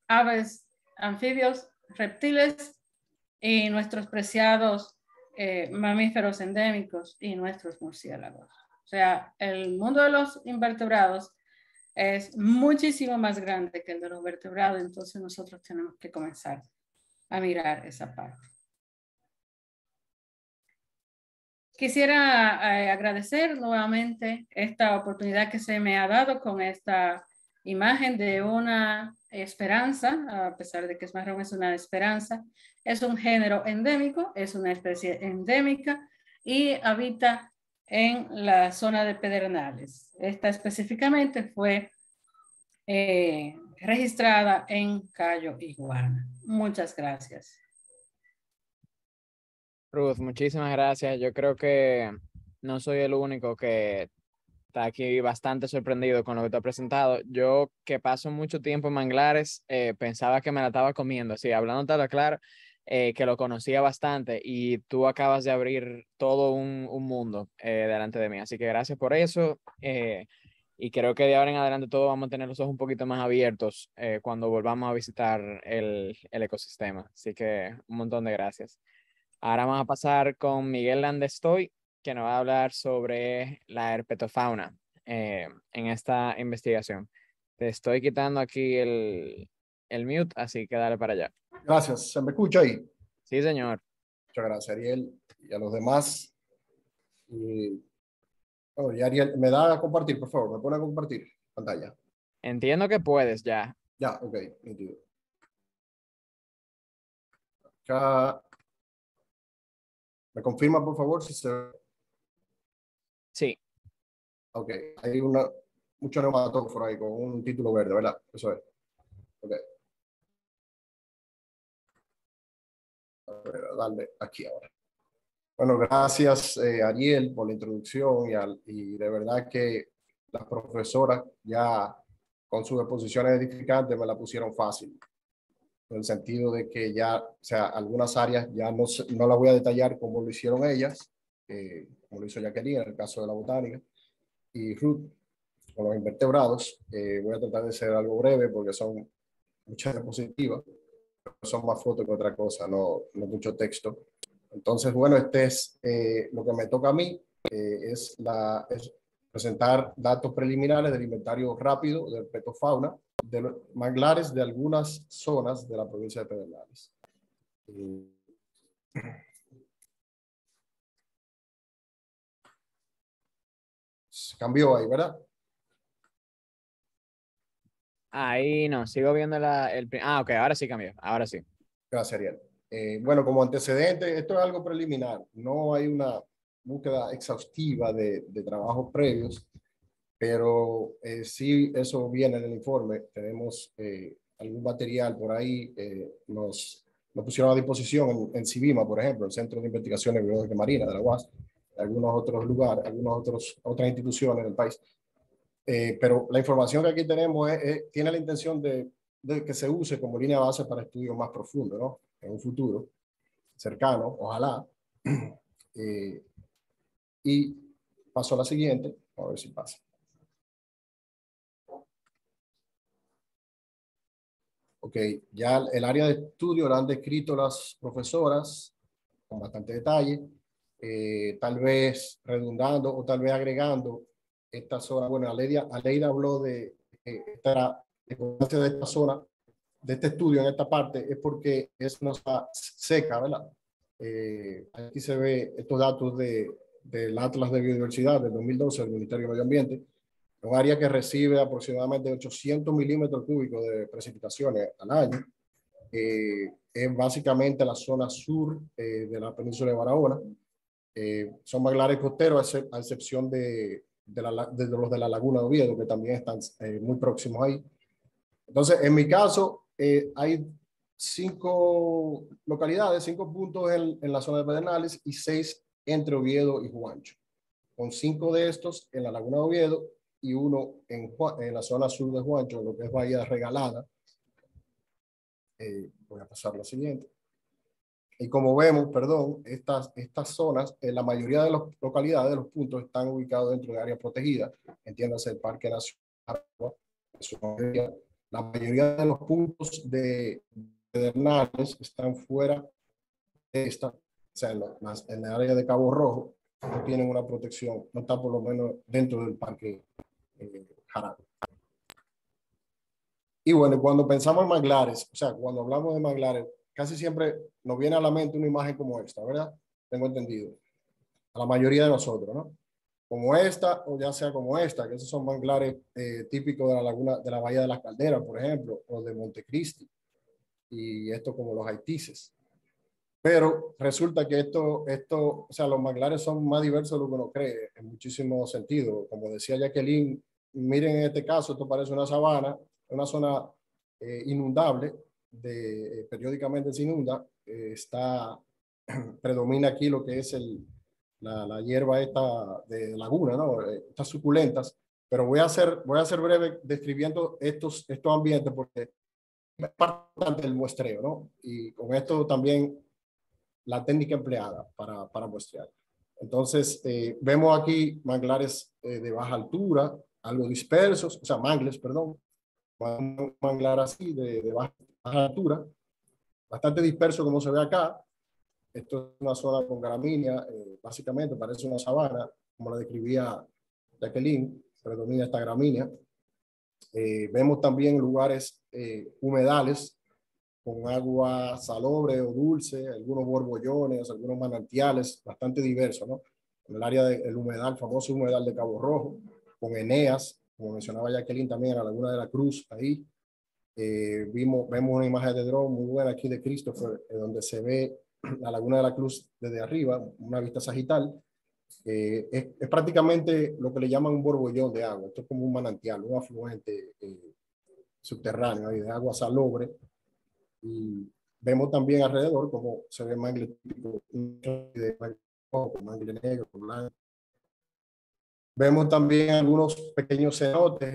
aves, anfibios, reptiles y nuestros preciados mamíferos endémicos y nuestros murciélagos. O sea, el mundo de los invertebrados es muchísimo más grande que el de los vertebrados, entonces nosotros tenemos que comenzar a mirar esa parte. Quisiera agradecer nuevamente esta oportunidad que se me ha dado con esta imagen de una esperanza, a pesar de que es marrón, es una esperanza. Es un género endémico, es una especie endémica y habita en la zona de Pedernales. Esta específicamente fue registrada en Cayo Iguana. Muchas gracias. Ruth, muchísimas gracias. Yo creo que no soy el único que está aquí bastante sorprendido con lo que te has presentado. Yo, que paso mucho tiempo en manglares, pensaba que me la estaba comiendo, así, hablando tal claro, que lo conocía bastante y tú acabas de abrir todo un mundo delante de mí. Así que gracias por eso. Y creo que de ahora en adelante todos vamos a tener los ojos un poquito más abiertos cuando volvamos a visitar el ecosistema. Así que un montón de gracias. Ahora vamos a pasar con Miguel Landestoy, que nos va a hablar sobre la herpetofauna en esta investigación. Te estoy quitando aquí el mute, así que dale para allá. Gracias. ¿Se me escucha ahí? Sí, señor. Muchas gracias, Ariel, y a los demás. Y Ariel, ¿me da a compartir, por favor? ¿Me pone a compartir pantalla? Entiendo que puedes ya. Ya, ok, entiendo. Acá. ¿Me confirma, por favor, si se ve? Sí. Ok, hay mucho nematóforo ahí con un título verde, ¿verdad? Eso es. Ok. A ver, dale aquí ahora. Bueno, gracias Ariel por la introducción y de verdad que las profesoras ya con sus exposiciones edificantes me la pusieron fácil, en el sentido de que ya, o sea, algunas áreas ya no las voy a detallar como lo hicieron ellas, como lo hizo Jacqueline en el caso de la botánica, y Ruth con los invertebrados. Voy a tratar de ser algo breve porque son muchas diapositivas, pero son más fotos que otra cosa, no mucho texto. Entonces, bueno, este es lo que me toca a mí, es presentar datos preliminares del inventario rápido del petofauna de los manglares de algunas zonas de la provincia de Pedernales. Cambió ahí, ¿verdad? Ahí no, sigo viendo ok, ahora sí cambió, ahora sí. Gracias, Ariel. Bueno, como antecedente, esto es algo preliminar. No hay una búsqueda exhaustiva de trabajos previos, pero sí eso viene en el informe. Tenemos algún material por ahí, nos pusieron a disposición en CIVIMA, por ejemplo, el Centro de Investigaciones Biológicas Marinas de la UAS, algunos otros lugares, otras instituciones del país. Pero la información que aquí tenemos tiene la intención de que se use como línea base para estudios más profundos, ¿no? En un futuro cercano, ojalá. Y paso a la siguiente, a ver si pasa. Ok, ya el área de estudio la han descrito las profesoras con bastante detalle, tal vez redundando o tal vez agregando esta zona. Bueno, Aleida habló de la importancia de esta zona, de este estudio en esta parte, es porque es una zona seca, ¿verdad? Aquí se ve estos datos del Atlas de Biodiversidad del 2012 del Ministerio de Medio Ambiente, un área que recibe aproximadamente 800 milímetros cúbicos de precipitaciones al año. Es básicamente la zona sur de la península de Barahona. Son manglares costeros, a excepción de los de la Laguna de Oviedo, que también están muy próximos ahí. Entonces, en mi caso, hay 5 localidades, 5 puntos en la zona de Pedernales y 6 entre Oviedo y Juancho, con 5 de estos en la Laguna de Oviedo y 1 en la zona sur de Juancho, lo que es Bahía Regalada. Voy a pasar a la siguiente. Y como vemos, perdón, estas zonas, la mayoría de las localidades, de los puntos, están ubicados dentro de áreas protegidas, entiéndase el Parque Nacional. La mayoría de los puntos de Pedernales están fuera de esta, o sea, en el área de Cabo Rojo, no tienen una protección, no está por lo menos dentro del Parque Jaragua. Y bueno, cuando pensamos en manglares, o sea, cuando hablamos de manglares, casi siempre nos viene a la mente una imagen como esta, ¿verdad? Tengo entendido. A la mayoría de nosotros, ¿no? Como esta o ya sea como esta, que esos son manglares típicos de la laguna, de la Bahía de las Calderas, por ejemplo, o de Montecristi, y esto como los haitises. Pero resulta que o sea, los manglares son más diversos de lo que uno cree, en muchísimos sentidos. Como decía Jacqueline, miren en este caso, esto parece una sabana, una zona inundable, periódicamente se inunda, predomina aquí lo que es la hierba esta de laguna, ¿no? Estas suculentas, pero voy a ser breve describiendo estos ambientes porque es parte del muestreo, ¿no? Y con esto también la técnica empleada para muestrear. Entonces, vemos aquí manglares de baja altura, algo dispersos, o sea, mangles, perdón, un manglar así de baja altura, bastante disperso como se ve acá. Esto es una zona con gramínea, básicamente parece una sabana, como la describía Jacqueline, predomina esta gramínea. Vemos también lugares humedales con agua salobre o dulce, algunos borbollones, algunos manantiales, bastante diversos, ¿no? En el área del humedal, famoso humedal de Cabo Rojo, con eneas, como mencionaba Jacqueline también, en la Laguna de la Cruz, ahí. Vemos una imagen de dron muy buena aquí de Christopher, donde se ve la Laguna de la Cruz desde arriba, una vista sagital. Es prácticamente lo que le llaman un borbollón de agua. Esto es como un manantial, un afluente subterráneo ahí, de agua salobre. Y vemos también alrededor como se ve mangle típico de con mangle negro, con blanco. Vemos también algunos pequeños cenotes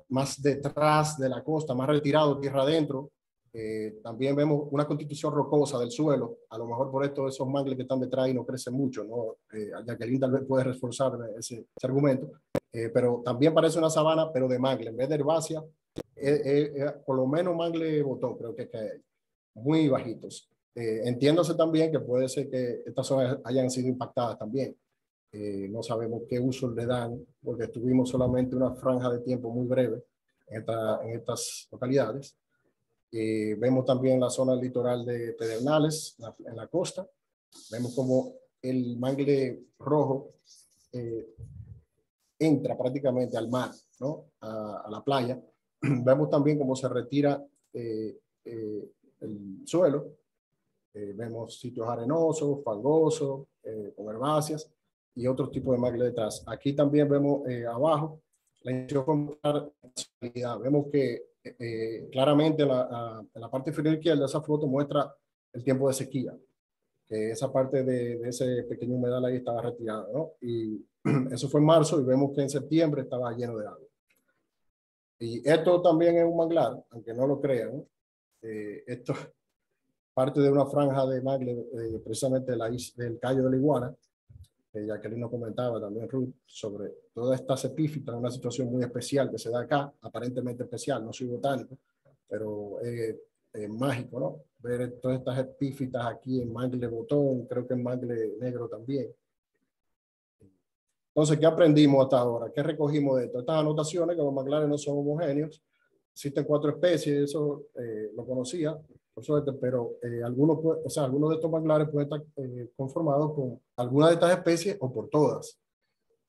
más detrás de la costa, más retirado, tierra adentro. También vemos una constitución rocosa del suelo. A lo mejor por esto esos mangles que están detrás y no crecen mucho, ¿no? Jacqueline tal vez puede reforzar ese argumento. Pero también parece una sabana, pero de mangle. En vez de herbácea, por lo menos mangle botón, creo que hay, muy bajitos. Entiéndase también que puede ser que estas zonas hayan sido impactadas también. No sabemos qué uso le dan, porque tuvimos solamente una franja de tiempo muy breve en estas localidades. Vemos también la zona litoral de Pedernales, en la costa. Vemos como el mangle rojo entra prácticamente al mar, ¿no? A la playa. Vemos también cómo se retira el suelo. Vemos sitios arenosos, fangosos, con herbáceas y otros tipos de mangle detrás. Aquí también vemos abajo la intención de vemos que claramente en la parte inferior izquierda esa foto muestra el tiempo de sequía, que esa parte de ese pequeño humedal ahí estaba retirada, ¿no? Y eso fue en marzo y vemos que en septiembre estaba lleno de agua. Y esto también es un manglar, aunque no lo crean. Esto parte de una franja de mangle precisamente del Cayo de la Iguana, que Jacqueline nos comentaba también, Ruth, sobre todas estas epífitas, una situación muy especial que se da acá, aparentemente especial, no soy botánico, pero mágico, ¿no? Ver todas estas epífitas aquí en mangle botón, creo que en mangle negro también. Entonces, ¿qué aprendimos hasta ahora? ¿Qué recogimos de esto? Estas anotaciones, que los manglares no son homogéneos, existen 4 especies, eso lo conocía, por suerte, pero algunos de estos manglares pueden estar conformados con alguna de estas especies o por todas.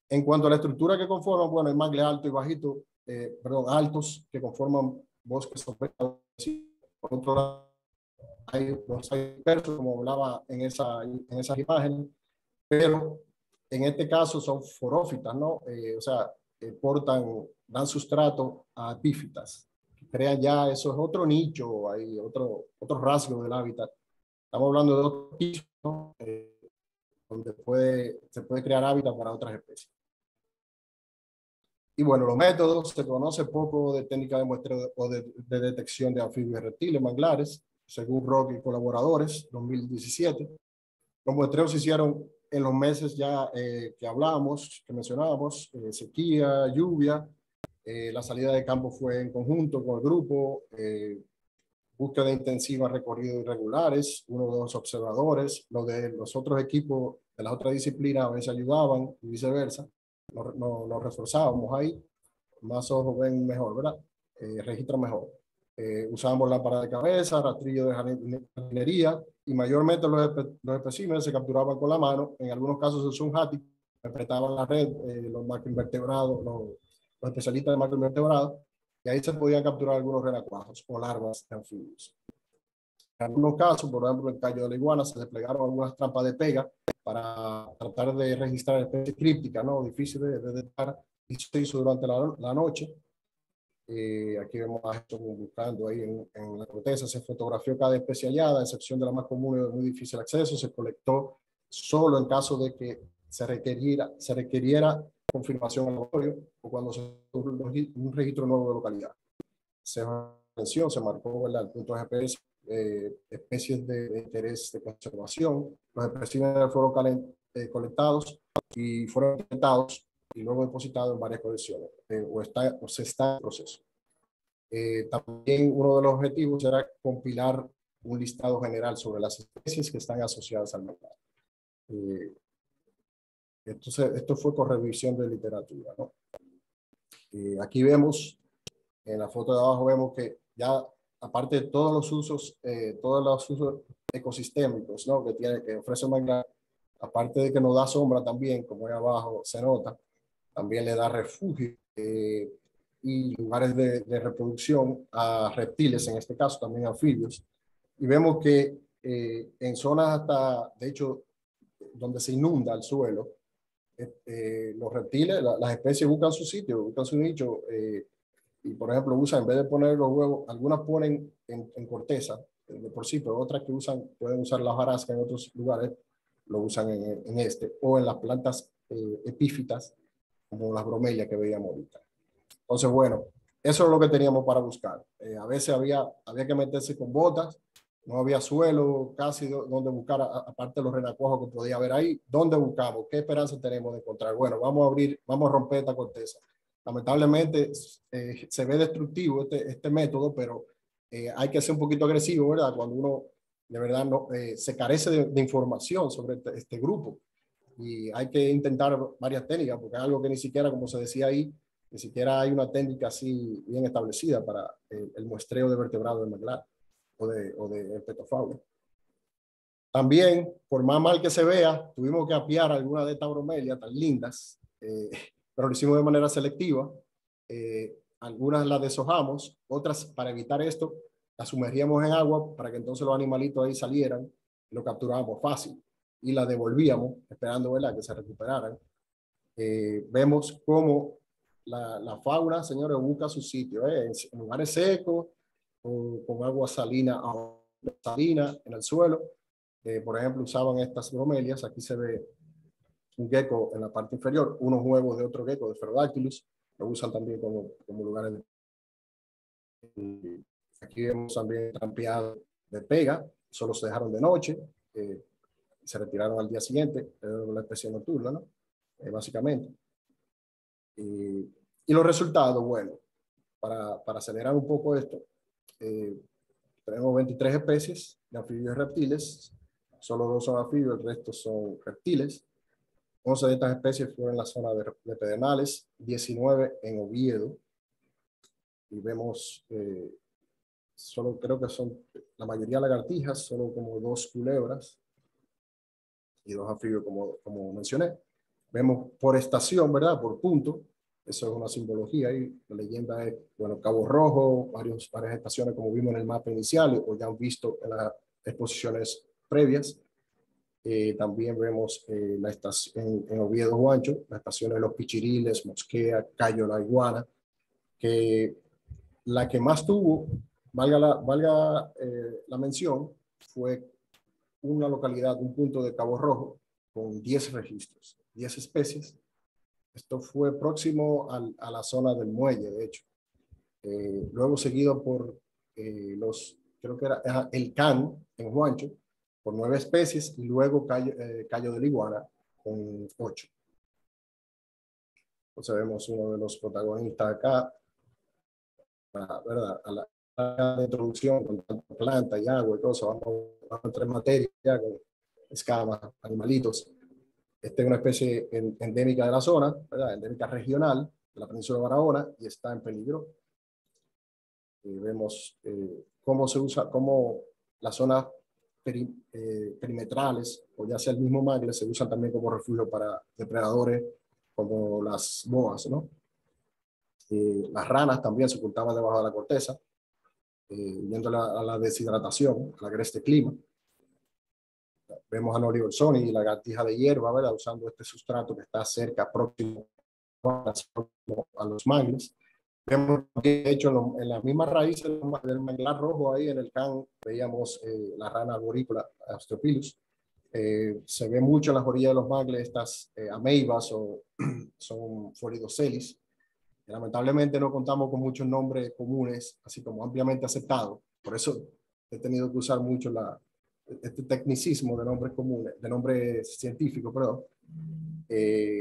En cuanto a la estructura que conforman, bueno, hay mangles altos y bajitos, altos que conforman bosques sombreados. Por otro lado, hay dispersos, como hablaba en esas imágenes, pero en este caso son forófitas, ¿no? Dan sustrato a epífitas. Crean ya, eso es otro nicho, hay otro rasgo del hábitat. Estamos hablando de otro nicho, ¿no? Donde se puede crear hábitat para otras especies. Y bueno, los métodos, se conoce poco de técnica de muestreo o de detección de anfibios y reptiles, manglares, según Rock y colaboradores, 2017. Los muestreos se hicieron en los meses ya que hablábamos, que mencionábamos, sequía, lluvia. La salida de campo fue en conjunto con el grupo, búsqueda intensiva, recorridos irregulares, 1 o 2 observadores. Los otros equipos de las otras disciplinas a veces ayudaban y viceversa. Nos reforzábamos ahí. Más ojos ven mejor, ¿verdad? Registran mejor. Usábamos lámpara de cabeza, rastrillo de jardinería y mayormente los especímenes se capturaban con la mano. En algunos casos se usó un jati, apretaban la red, los macroinvertebrados, los especialistas de macroinvertebrados, y ahí se podían capturar algunos renacuajos o larvas de anfibios. En algunos casos, por ejemplo, en el Cayo de la Iguana, se desplegaron algunas trampas de pega para tratar de registrar especies crípticas, ¿no? Difíciles de detectar, y se hizo durante la noche. Aquí vemos a esto buscando ahí en la corteza, se fotografió cada especie hallada, a excepción de la más común y de muy difícil acceso, se colectó solo en caso de que se requiriera confirmación al laboratorio o cuando se un registro nuevo de localidad. Se marcó, ¿verdad?, el punto GPS, especies de interés de conservación. Los especímenes fueron colectados y fueron detectados y luego depositado en varias colecciones, o se está en proceso. También uno de los objetivos era compilar un listado general sobre las especies que están asociadas al mercado. Entonces, esto fue con revisión de literatura, ¿no? Aquí vemos, en la foto de abajo vemos que ya, aparte de todos los usos ecosistémicos, ¿no?, que ofrece el manglar, aparte de que nos da sombra también, como ahí abajo se nota, también le da refugio y lugares de reproducción a reptiles, en este caso también anfibios. Y vemos que en zonas hasta, de hecho, donde se inunda el suelo, los reptiles, las especies buscan su sitio, buscan su nicho, y por ejemplo usan, en vez de poner los huevos, algunas ponen en corteza de por sí, pero otras que pueden usar la hojarasca en otros lugares, lo usan en este, o en las plantas epífitas, como las bromelias que veíamos ahorita. Entonces, bueno, eso es lo que teníamos para buscar. A veces había que meterse con botas, no había suelo casi donde buscar, aparte de los renacuajos que podía haber ahí. ¿Dónde buscamos? ¿Qué esperanza tenemos de encontrar? Bueno, vamos a romper esta corteza. Lamentablemente se ve destructivo este método, pero hay que ser un poquito agresivo, ¿verdad? Cuando uno de verdad se carece de información sobre este grupo. Y hay que intentar varias técnicas, porque es algo que ni siquiera, como se decía ahí, ni siquiera hay una técnica así bien establecida para el muestreo de vertebrados del manglar o de herpetofauna. También, por más mal que se vea, tuvimos que apiar algunas de estas bromelias tan lindas, pero lo hicimos de manera selectiva. Algunas las deshojamos, otras, para evitar esto, las sumergíamos en agua para que entonces los animalitos ahí salieran y lo capturábamos fácil. Y las devolvíamos, esperando, ¿verdad?, que se recuperaran. Vemos cómo la fauna, señores, busca su sitio, en lugares secos, o con agua salina en el suelo. Por ejemplo, usaban estas bromelias. Aquí se ve un gecko en la parte inferior, unos huevos de otro gecko, de Pterodactylus, lo usan también como lugares de... Aquí vemos también trampeado de pega, solo se dejaron de noche, se retiraron al día siguiente, la especie nocturna, ¿no? Básicamente. Y los resultados, bueno, para acelerar un poco esto, tenemos 23 especies de anfibios y reptiles, solo 2 son anfibios, el resto son reptiles. 11 de estas especies fueron en la zona de Pedernales, 19 en Oviedo, y vemos, solo creo que son la mayoría lagartijas, solo como 2 culebras y 2 anfibios, como mencioné. Vemos por estación, ¿verdad? Por punto. Eso es una simbología y la leyenda es, bueno, Cabo Rojo, varias estaciones como vimos en el mapa inicial o ya han visto en las exposiciones previas. También vemos la estación en Oviedo Juancho, las estaciones de Los Pichiriles, Mosquea, Cayo La Iguana, que la que más tuvo, valga la mención, fue una localidad, un punto de Cabo Rojo, con 10 registros, 10 especies. Esto fue próximo a la zona del muelle, de hecho. Luego seguido por creo que era el Can en Juancho, por 9 especies, y luego Cayo de la Iguana con 8. Entonces vemos uno de los protagonistas acá, ¿verdad? A la introducción con tanta planta y agua y cosas, vamos a entrar en materia con escamas, animalitos. Esta es una especie endémica de la zona, ¿verdad? Endémica regional de la península de Barahona y está en peligro. Vemos cómo se usa, cómo las zonas perimetrales, o ya sea el mismo mangle, se usan también como refugio para depredadores como las boas, ¿no? Las ranas también se ocultaban debajo de la corteza, yendo a la deshidratación, a la agreste clima. Vemos a Noriolsoni y la lagartija de hierba, ¿verdad? Usando este sustrato que está cerca, próximo a los mangles. Vemos que, de hecho, en las mismas raíces del manglar rojo, ahí en el Can, veíamos la rana arborícola, Asteopilus. Se ve mucho en las orillas de los mangles estas ameibas o son Floridocelis. Lamentablemente no contamos con muchos nombres comunes, así como ampliamente aceptados. Por eso he tenido que usar mucho este tecnicismo de nombres comunes, de nombres científicos, perdón.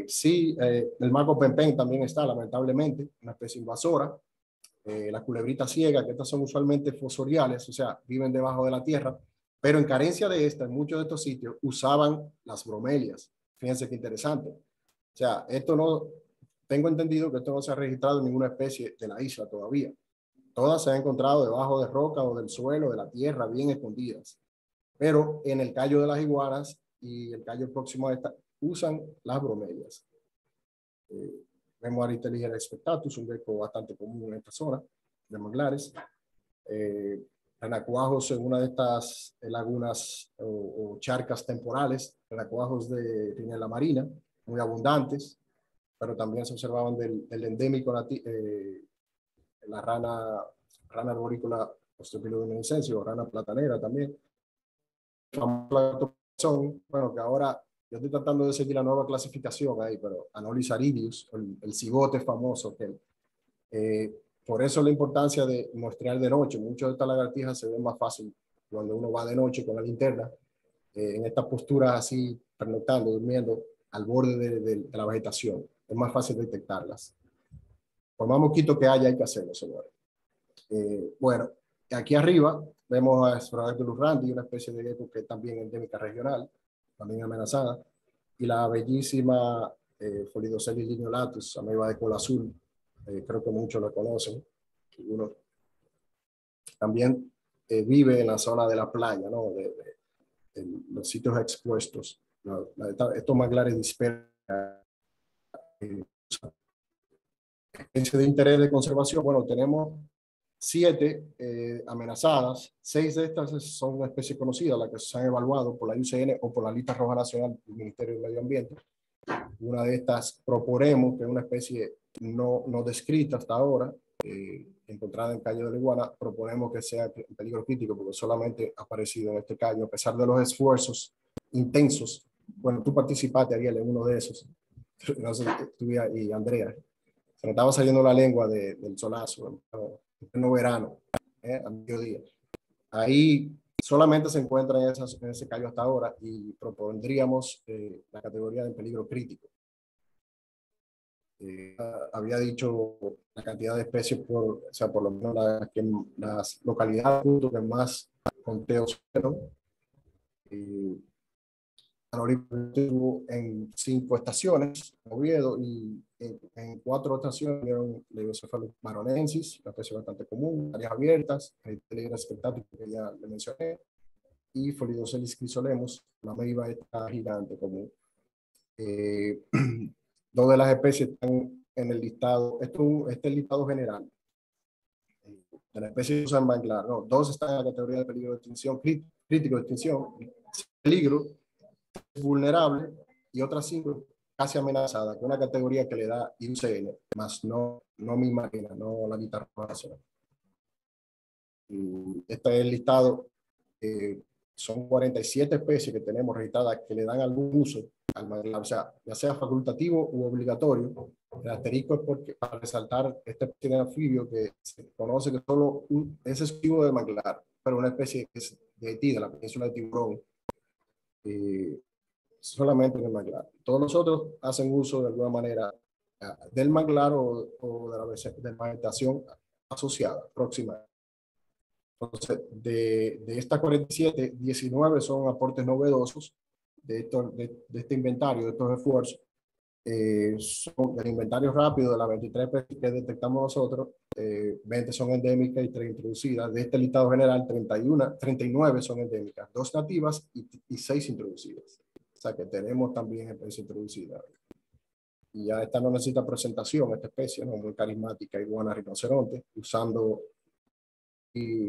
Sí, el maco pempén también está, lamentablemente, una especie invasora. La culebrita ciega, que estas son usualmente fosoriales, o sea, viven debajo de la tierra, pero en carencia de esta, en muchos de estos sitios, usaban las bromelias. Fíjense qué interesante. O sea, esto no, tengo entendido que esto no se ha registrado en ninguna especie de la isla todavía. Todas se han encontrado debajo de roca o del suelo, de la tierra, bien escondidas. Pero en el callo de las iguanas y el callo próximo a esta, usan las bromelias. Vemos Ariteligera expectatus, un gecko bastante común en esta zona de manglares. Renacuajos en una de estas lagunas o charcas temporales, renacuajos de Rinella marina, muy abundantes, pero también se observaban del endémico la rana arborícola Osteopilodonensis o rana platanera también. son, bueno, que ahora yo estoy tratando de seguir la nueva clasificación ahí, pero Anolis aridus, el cigote famoso, por eso la importancia de muestrear de noche. Muchas de estas lagartijas se ven más fácil cuando uno va de noche con la linterna, en estas posturas así, pernoctando, durmiendo al borde de la vegetación. Es más fácil detectarlas. Por más mosquito que haya, hay que hacerlo, señores. Bueno, aquí arriba vemos a Sphaerogyptus randi, una especie de gecko que es también endémica regional, también amenazada, y la bellísima Pholidocelis lineolatus, ameba de cola azul, creo que muchos lo conocen. Uno también vive en la zona de la playa, ¿no? De los sitios expuestos. Estos manglares dispersos. De interés de conservación, bueno, tenemos 7 amenazadas. 6 de estas son una especie conocida, las que se han evaluado por la IUCN o por la lista roja nacional del Ministerio del Medio Ambiente. Una de estas proponemos que es una especie no descrita hasta ahora, encontrada en Cayo de la Iguana. Proponemos que sea en peligro crítico porque solamente ha aparecido en este caño, a pesar de los esfuerzos intensos. Bueno, tú participaste, Ariel, en uno de esos. No sé, tú y Andrea. Se me estaba saliendo la lengua del solazo, en pleno verano, a mediodía. Ahí solamente se encuentra en ese callo hasta ahora, y propondríamos la categoría de peligro crítico. Había dicho la cantidad de especies, o sea, por lo menos las localidades que más conteos fueron. En 5 estaciones, Oviedo, y en 4 estaciones vieron Leidocephalus maronensis, una especie bastante común, áreas abiertas, el Telegra spectatus que ya le mencioné, y Pholidocelis chrysolemus, la ameba esta gigante común. 2 de las especies están en el listado, este es el listado general de las especies que usan manglar, no, 2 están en la categoría de peligro de extinción, crítico de extinción, peligro, vulnerable, y otras 5 casi amenazadas, que es una categoría que le da IUCN, más no mi máquina, no la guitarra nacional. Este es el listado. Son 47 especies que tenemos registradas que le dan algún uso al manglar, o sea, ya sea facultativo u obligatorio. El asterisco es porque, para resaltar esta especie de anfibio que se conoce que solo es exclusivo del manglar, pero una especie que es de Haití, de la península de Tiburón, solamente en el manglar. Todos los otros hacen uso de alguna manera del manglar o de la vegetación asociada, próxima. Entonces, de estas 47, 19 son aportes novedosos de este inventario, de estos esfuerzos. Son del inventario rápido de las 23 especies que detectamos nosotros, 20 son endémicas y 3 introducidas. De este listado general, 39 son endémicas, 2 nativas y 6 introducidas. O sea que tenemos también especies introducidas. Y ya esta no necesita presentación, esta especie, ¿no? Muy carismática, iguana rinoceronte, usando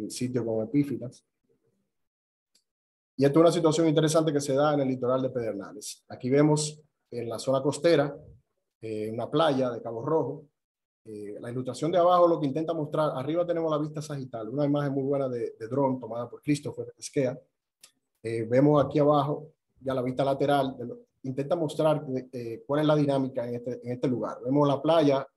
sitio con epífitas. Y esto es una situación interesante que se da en el litoral de Pedernales. Aquí vemos en la zona costera una playa de Cabo Rojo. La ilustración de abajo lo que intenta mostrar, arriba tenemos la vista sagital, una imagen muy buena de dron tomada por Christopher Esquea. Vemos aquí abajo ya la vista lateral, intenta mostrar cuál es la dinámica en este lugar. Vemos la playa,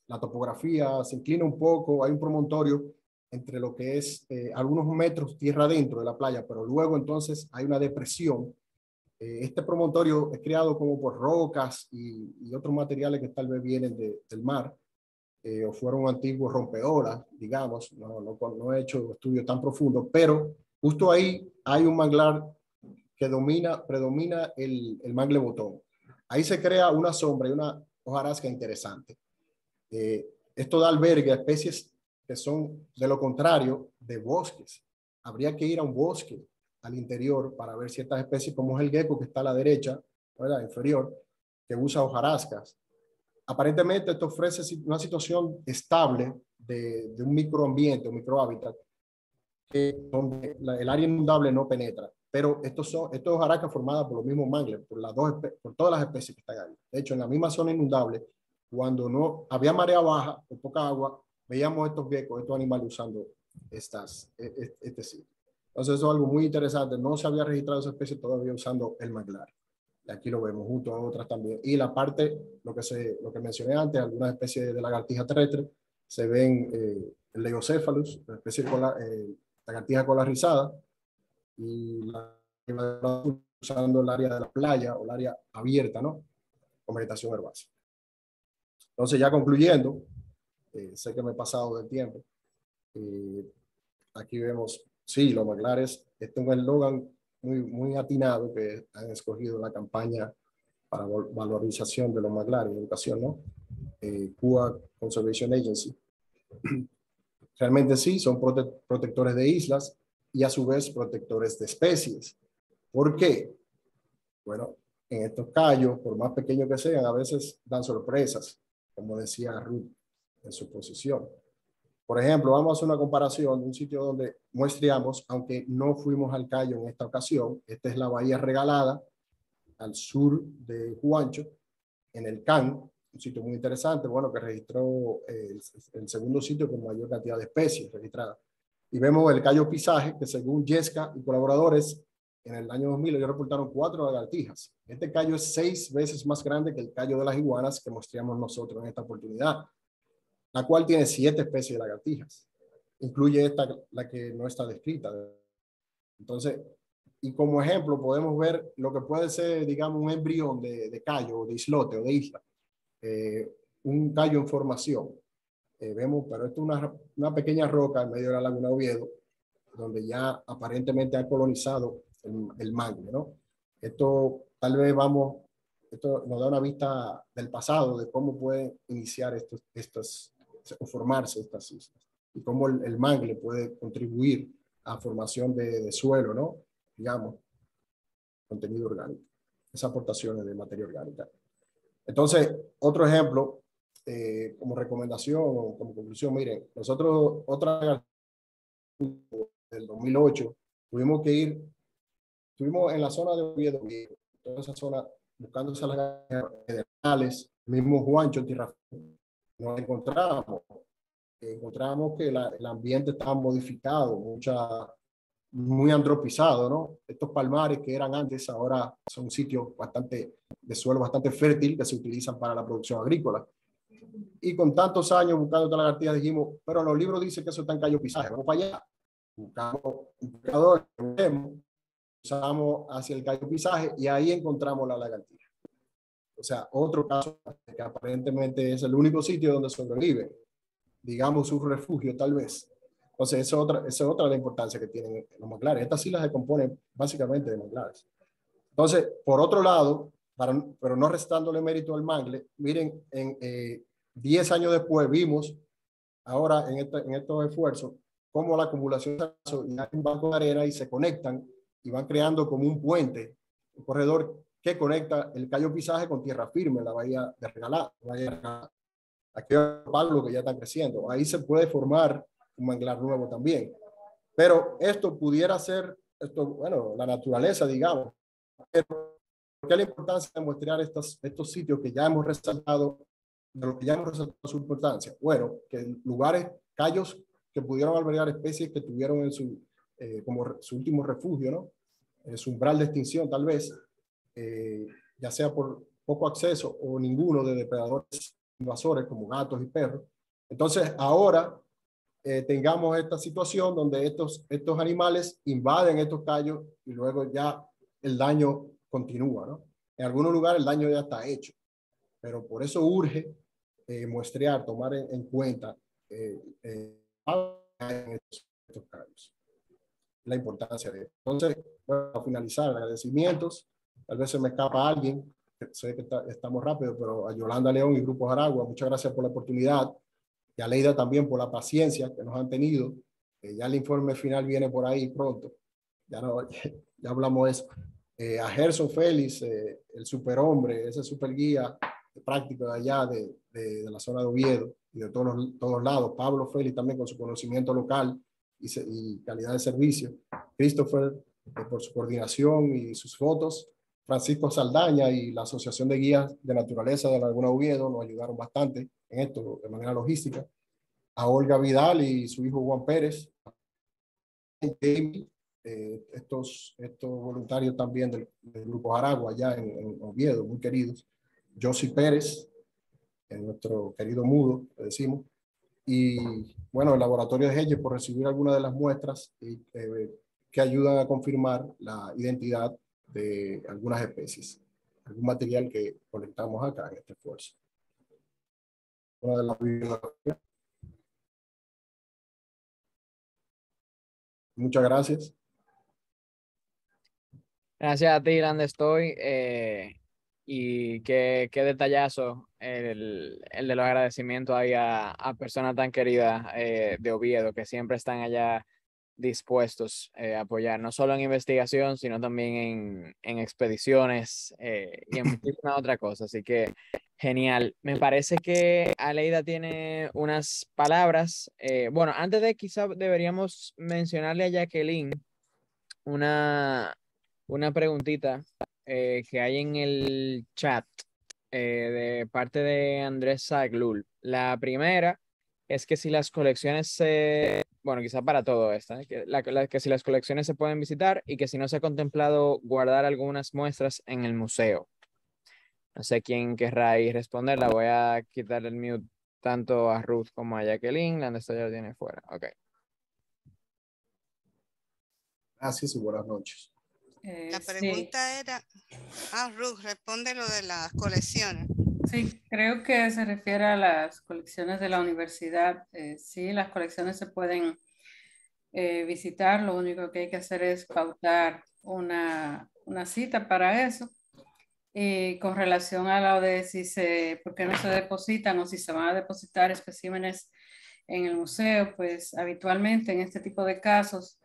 la topografía se inclina un poco, hay un promontorio entre lo que es algunos metros tierra adentro de la playa, pero luego entonces hay una depresión. Este promontorio es creado como por rocas y otros materiales que tal vez vienen del mar, o fueron antiguos rompeolas, digamos. No he hecho estudios tan profundos, pero justo ahí hay un manglar que predomina el mangle botón. Ahí se crea una sombra y una hojarasca interesante. Esto da albergue a especies que son, de lo contrario, de bosques. Habría que ir a un bosque al interior para ver ciertas especies, como es el gecko que está a la derecha, ¿verdad? Inferior, que usa hojarascas. Aparentemente esto ofrece una situación estable de un microambiente, un microhábitat, donde el área inundable no penetra. Pero estos hojarascas formadas por los mismos mangles, por todas las especies que están ahí. De hecho, en la misma zona inundable, cuando no había marea baja o poca agua, veíamos estos geckos, estos animales usando este sitio. Entonces eso es algo muy interesante. No se había registrado esa especie todavía usando el manglar. Y aquí lo vemos junto a otras también. Y la parte, lo que mencioné antes, algunas especies de lagartija terrestre, se ven el Leiocephalus, la especie de lagartija cola rizada, y usando el área de la playa o el área abierta, ¿no? Con vegetación herbácea. Entonces, ya concluyendo, sé que me he pasado del tiempo. Aquí vemos, sí, los manglares, este es un eslogan muy atinado que han escogido en la campaña para valorización de los manglares y educación, ¿no? Cuba Conservation Agency. Realmente sí, son protectores de islas y a su vez protectores de especies. ¿Por qué? Bueno, en estos cayos, por más pequeños que sean, a veces dan sorpresas, como decía Ruth en su posición. Por ejemplo, vamos a hacer una comparación de un sitio donde muestreamos, aunque no fuimos al Cayo en esta ocasión. Esta es la Bahía Regalada, al sur de Juancho, en el Can, un sitio muy interesante, bueno, que registró el segundo sitio con mayor cantidad de especies registradas. Y vemos el Cayo Pisaje, que según Yesca y colaboradores, en el año 2000 ellos reportaron 4 lagartijas. Este callo es 6 veces más grande que el Cayo de las Iguanas que mostramos nosotros en esta oportunidad, la cual tiene 7 especies de lagartijas. Incluye esta, la que no está descrita. Entonces, y como ejemplo podemos ver lo que puede ser, digamos, un embrión de callo, o de islote, o de isla. Un callo en formación. Vemos, pero esto es una pequeña roca en medio de la laguna de Oviedo, donde ya aparentemente ha colonizado el mangle, ¿no? Esto tal vez esto nos da una vista del pasado, de cómo pueden iniciar o formarse estas islas, y cómo el mangle puede contribuir a formación de suelo, ¿no? Digamos, contenido orgánico, esas aportaciones de materia orgánica. Entonces, otro ejemplo, como recomendación o como conclusión, miren, nosotros del 2008 estuvimos en la zona de Oviedo, toda esa zona, buscando esas lagartijas, mismo Juancho en Tierra Firme, nos encontramos que el ambiente estaba modificado, muy antropizado, ¿no? Estos palmares que eran antes, ahora son sitios de suelo bastante fértil que se utilizan para la producción agrícola. Y con tantos años buscando esta lagartija dijimos, pero en los libros dice que eso está en Cayo Pisaje, vamos para allá. Buscamos un buscador, usamos hacia el Cayo Pisaje y ahí encontramos la lagartija. O sea, otro caso que aparentemente es el único sitio donde sobrevive, digamos un refugio tal vez. Entonces, esa es otra de la importancia que tienen los manglares. Estas islas se componen básicamente de manglares. Entonces, por otro lado, pero no restándole mérito al mangle, miren, 10 años después vimos, ahora en estos esfuerzos, cómo la acumulación ya en banco de arena y se conectan y van creando como un puente, un corredor que conecta el Cayo Pisaje con tierra firme, la bahía de Regalá. Aquí hay pagos que ya están creciendo. Ahí se puede formar un manglar nuevo también. Pero esto pudiera ser, bueno, la naturaleza, digamos. Pero, ¿por qué la importancia de mostrar estos sitios que ya hemos resaltado, de lo que ya hemos resaltado su importancia? Bueno, que lugares, callos que pudieron albergar especies que tuvieron como su último refugio, ¿no? En su umbral de extinción, tal vez, ya sea por poco acceso o ninguno de depredadores invasores como gatos y perros. Entonces, ahora tengamos esta situación donde estos animales invaden estos callos y luego ya el daño continúa, ¿no? En algunos lugares el daño ya está hecho, pero por eso urge muestrear, tomar en cuenta en estos callos, la importancia de esto. Entonces, para finalizar, agradecimientos. Tal vez se me escapa alguien, sé que estamos rápido, pero a Yolanda León y Grupo Jaragua, muchas gracias por la oportunidad. Y a Leida también por la paciencia que nos han tenido. Ya el informe final viene por ahí pronto. Ya hablamos de eso. A Gerson Félix, el superhombre, ese superguía práctico de allá, de la zona de Oviedo y de todos lados. Pablo Félix también con su conocimiento local y calidad de servicio. Christopher por su coordinación y sus fotos. Francisco Saldaña y la Asociación de Guías de Naturaleza de la Laguna de Oviedo nos ayudaron bastante en esto de manera logística. A Olga Vidal y su hijo Juan Pérez, estos voluntarios también del Grupo Jaragua, allá en Oviedo, muy queridos. Josie Pérez, nuestro querido mudo, le decimos. Y bueno, el laboratorio de Hedges por recibir algunas de las muestras que ayudan a confirmar la identidad de algunas especies. Algún material que colectamos acá en este esfuerzo. Una de las bibliografías. Muchas gracias. Gracias a ti, Landestoy. Y qué detallazo el de los agradecimientos ahí a personas tan queridas de Oviedo, que siempre están allá dispuestos a apoyar, no solo en investigación, sino también en expediciones y en muchísimas otras cosas. Así que genial. Me parece que Aleida tiene unas palabras. Bueno, antes de quizá deberíamos mencionarle a Jacqueline una preguntita que hay en el chat de parte de Andrés Saglul. La primera es que si las colecciones bueno, quizá para todo esto, que si las colecciones se pueden visitar y que si no se ha contemplado guardar algunas muestras en el museo. No sé quién querrá ahí responderla. Voy a quitar el mute tanto a Ruth como a Jacqueline. La ya lo tiene fuera. Ok. Gracias y buenas noches. La pregunta era, Ruth, responde lo de las colecciones. Sí, creo que se refiere a las colecciones de la universidad. Sí, las colecciones se pueden visitar, lo único que hay que hacer es pautar una cita para eso. Y con relación a lo de por qué no se depositan o si se van a depositar especímenes en el museo, pues habitualmente en este tipo de casos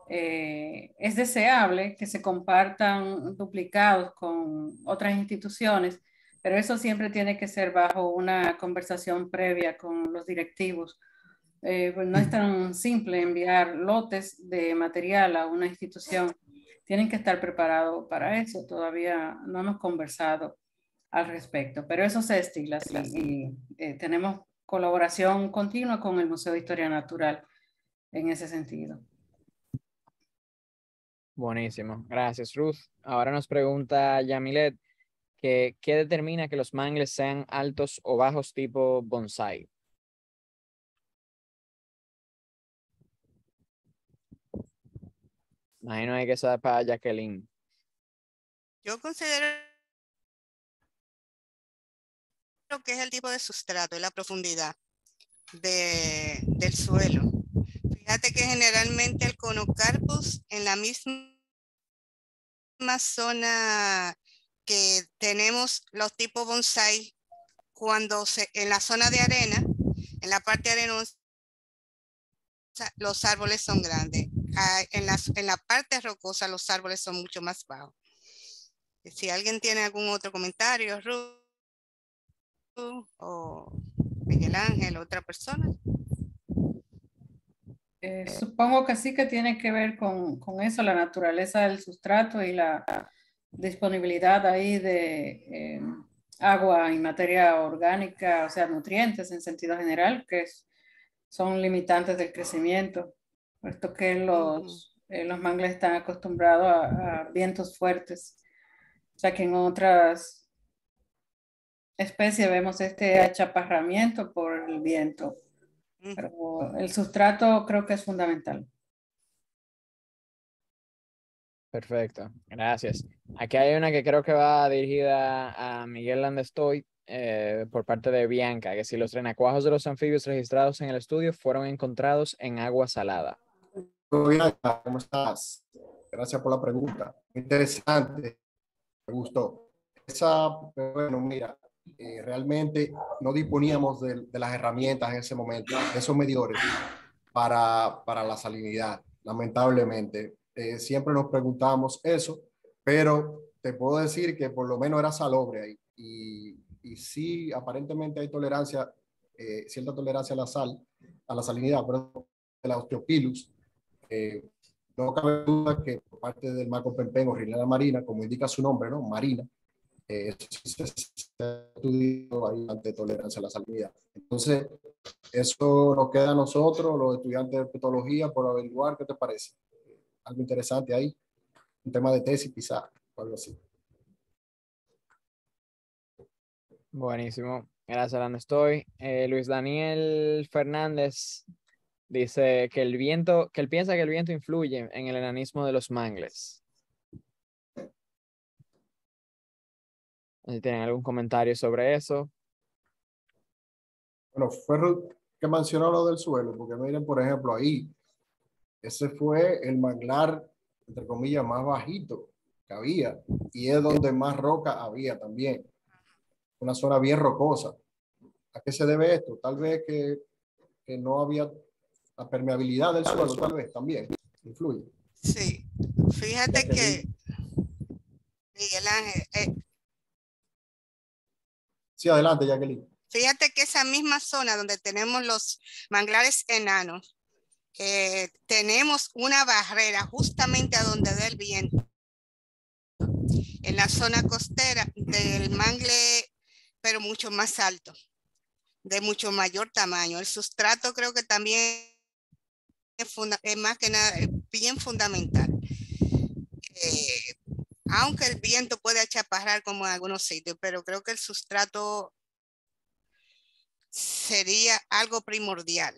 es deseable que se compartan duplicados con otras instituciones, pero eso siempre tiene que ser bajo una conversación previa con los directivos. Pues no es tan simple enviar lotes de material a una institución. Tienen que estar preparados para eso. Todavía no hemos conversado al respecto, pero eso se estila y tenemos colaboración continua con el Museo de Historia Natural en ese sentido. Buenísimo, gracias Ruth. Ahora nos pregunta Yamilet que ¿qué determina que los mangles sean altos o bajos tipo bonsai? Imagino que eso es para Jacqueline. Yo considero que es el tipo de sustrato y la profundidad del suelo. Fíjate que generalmente el Conocarpus en la misma zona que tenemos los tipos bonsai, en la zona de arena, en la parte arenosa, los árboles son grandes. En la parte rocosa los árboles son mucho más bajos. Si alguien tiene algún otro comentario, Ruth o Miguel Ángel, otra persona. Supongo que sí que tiene que ver con eso, la naturaleza del sustrato y la disponibilidad ahí de agua y materia orgánica, o sea, nutrientes en sentido general, que son limitantes del crecimiento, puesto que los mangles están acostumbrados a vientos fuertes. O sea que en otras especies vemos este achaparramiento por el viento. Pero el sustrato creo que es fundamental. Perfecto, gracias. Aquí hay una que creo que va dirigida a Miguel Landestoy por parte de Bianca, que si los renacuajos de los anfibios registrados en el estudio fueron encontrados en agua salada. Bianca, ¿cómo estás? Gracias por la pregunta. Interesante, me gustó. Bueno, mira, realmente no disponíamos de las herramientas en ese momento, de esos medidores para la salinidad, lamentablemente. Siempre nos preguntamos eso, pero te puedo decir que por lo menos era salobre ahí. Y sí, aparentemente hay tolerancia, cierta tolerancia a la sal, a la salinidad, pero de la Osteopilus, no cabe duda que por parte del Macopempen o Rhinella marina, como indica su nombre, ¿no? Marina, se ha estudiado ahí ante tolerancia a la salinidad. Entonces, eso nos queda a nosotros, los estudiantes de petología, por averiguar qué te parece. algo interesante ahí, un tema de tesis quizás, o algo así. Buenísimo. Gracias, Orlando. Estoy. Luis Daniel Fernández dice que que él piensa que el viento influye en el enanismo de los mangles. Si tienen algún comentario sobre eso. Bueno, fue Ruth que mencionó lo del suelo, porque miren, por ejemplo, ahí, ese fue el manglar, entre comillas, más bajito que había, y es donde más roca había también. Una zona bien rocosa. ¿A qué se debe esto? Tal vez que no había la permeabilidad del suelo, tal vez también influye. Sí, fíjate que Miguel Ángel, sí, adelante, Jacqueline. fíjate que esa misma zona donde tenemos los manglares enanos, tenemos una barrera justamente a donde da el viento, en la zona costera del mangle, pero mucho más alto, de mucho mayor tamaño. El sustrato creo que también es más que nada bien fundamental. Aunque el viento puede achaparrar como en algunos sitios, pero creo que el sustrato sería algo primordial.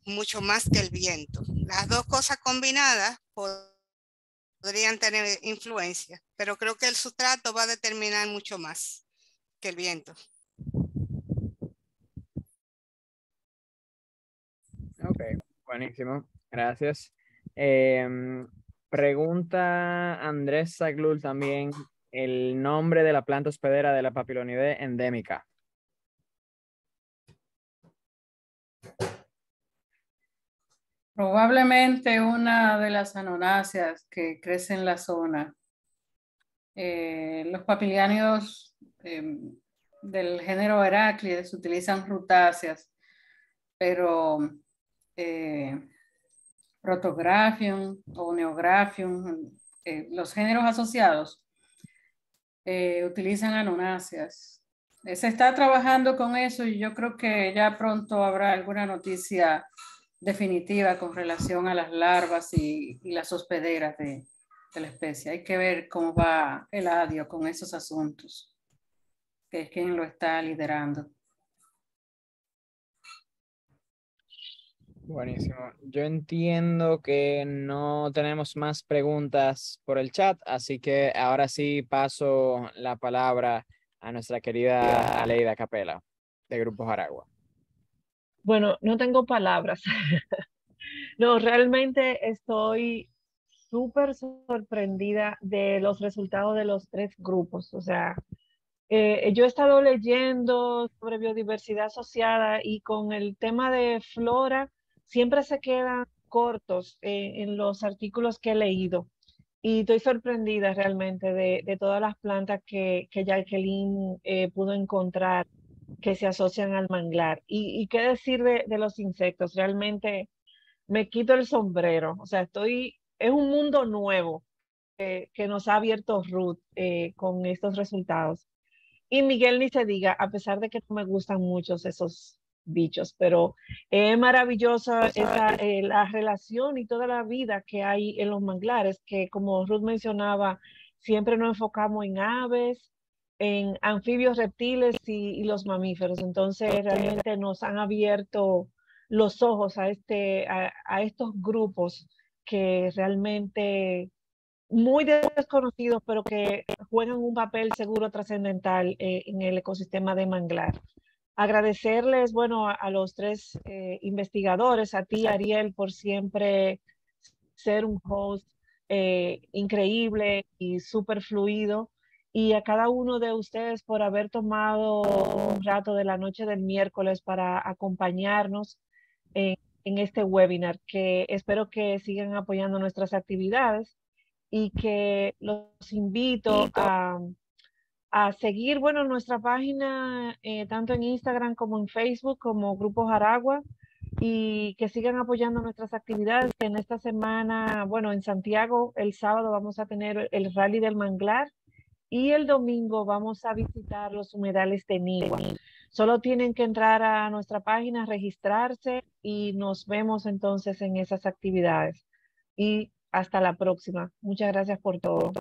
Mucho más que el viento. Las dos cosas combinadas podrían tener influencia, pero creo que el sustrato va a determinar mucho más que el viento. Ok, buenísimo. Gracias. Pregunta Andrés Zaglul también el nombre de la planta hospedera de la papilonidae endémica. Probablemente una de las anonáceas que crece en la zona. Los papiliánidos del género Heráclides utilizan rutáceas, pero Protographium o Neographium, los géneros asociados, utilizan anonáceas. Se está trabajando con eso y yo creo que ya pronto habrá alguna noticia definitiva con relación a las larvas y las hospederas de la especie. Hay que ver cómo va el ADIO con esos asuntos, que es quien lo está liderando. Buenísimo. Yo entiendo que no tenemos más preguntas por el chat, así que ahora sí paso la palabra a nuestra querida Aleida Capela, de Grupo Jaragua. Bueno, no tengo palabras. No, realmente estoy súper sorprendida de los resultados de los tres grupos. O sea, yo he estado leyendo sobre biodiversidad asociada y con el tema de flora siempre se quedan cortos en los artículos que he leído. Y estoy sorprendida realmente de todas las plantas que Jacqueline pudo encontrar que se asocian al manglar. Y qué decir de los insectos, realmente me quito el sombrero. O sea, es un mundo nuevo que nos ha abierto Ruth con estos resultados. Y Miguel ni se diga, a pesar de que no me gustan muchos esos bichos, pero es maravillosa la relación y toda la vida que hay en los manglares, que como Ruth mencionaba, siempre nos enfocamos en aves, en anfibios, reptiles y los mamíferos. Entonces realmente nos han abierto los ojos a estos grupos que realmente muy desconocidos, pero que juegan un papel seguro trascendental en el ecosistema de manglar. Agradecerles, bueno, a los tres investigadores, a ti, Ariel, por siempre ser un host increíble y súper fluido, y a cada uno de ustedes por haber tomado un rato de la noche del miércoles para acompañarnos en este webinar, que espero que sigan apoyando nuestras actividades y que los invito a seguir, bueno, nuestra página, tanto en Instagram como en Facebook, como Grupo Jaragua, y que sigan apoyando nuestras actividades. En esta semana, bueno, en Santiago, el sábado vamos a tener el Rally del Manglar y el domingo vamos a visitar los humedales de Nigua. Solo tienen que entrar a nuestra página, registrarse y nos vemos entonces en esas actividades. Y hasta la próxima. Muchas gracias por todo.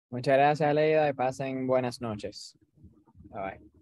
Muchas gracias, Aleida, y pasen buenas noches. Bye bye.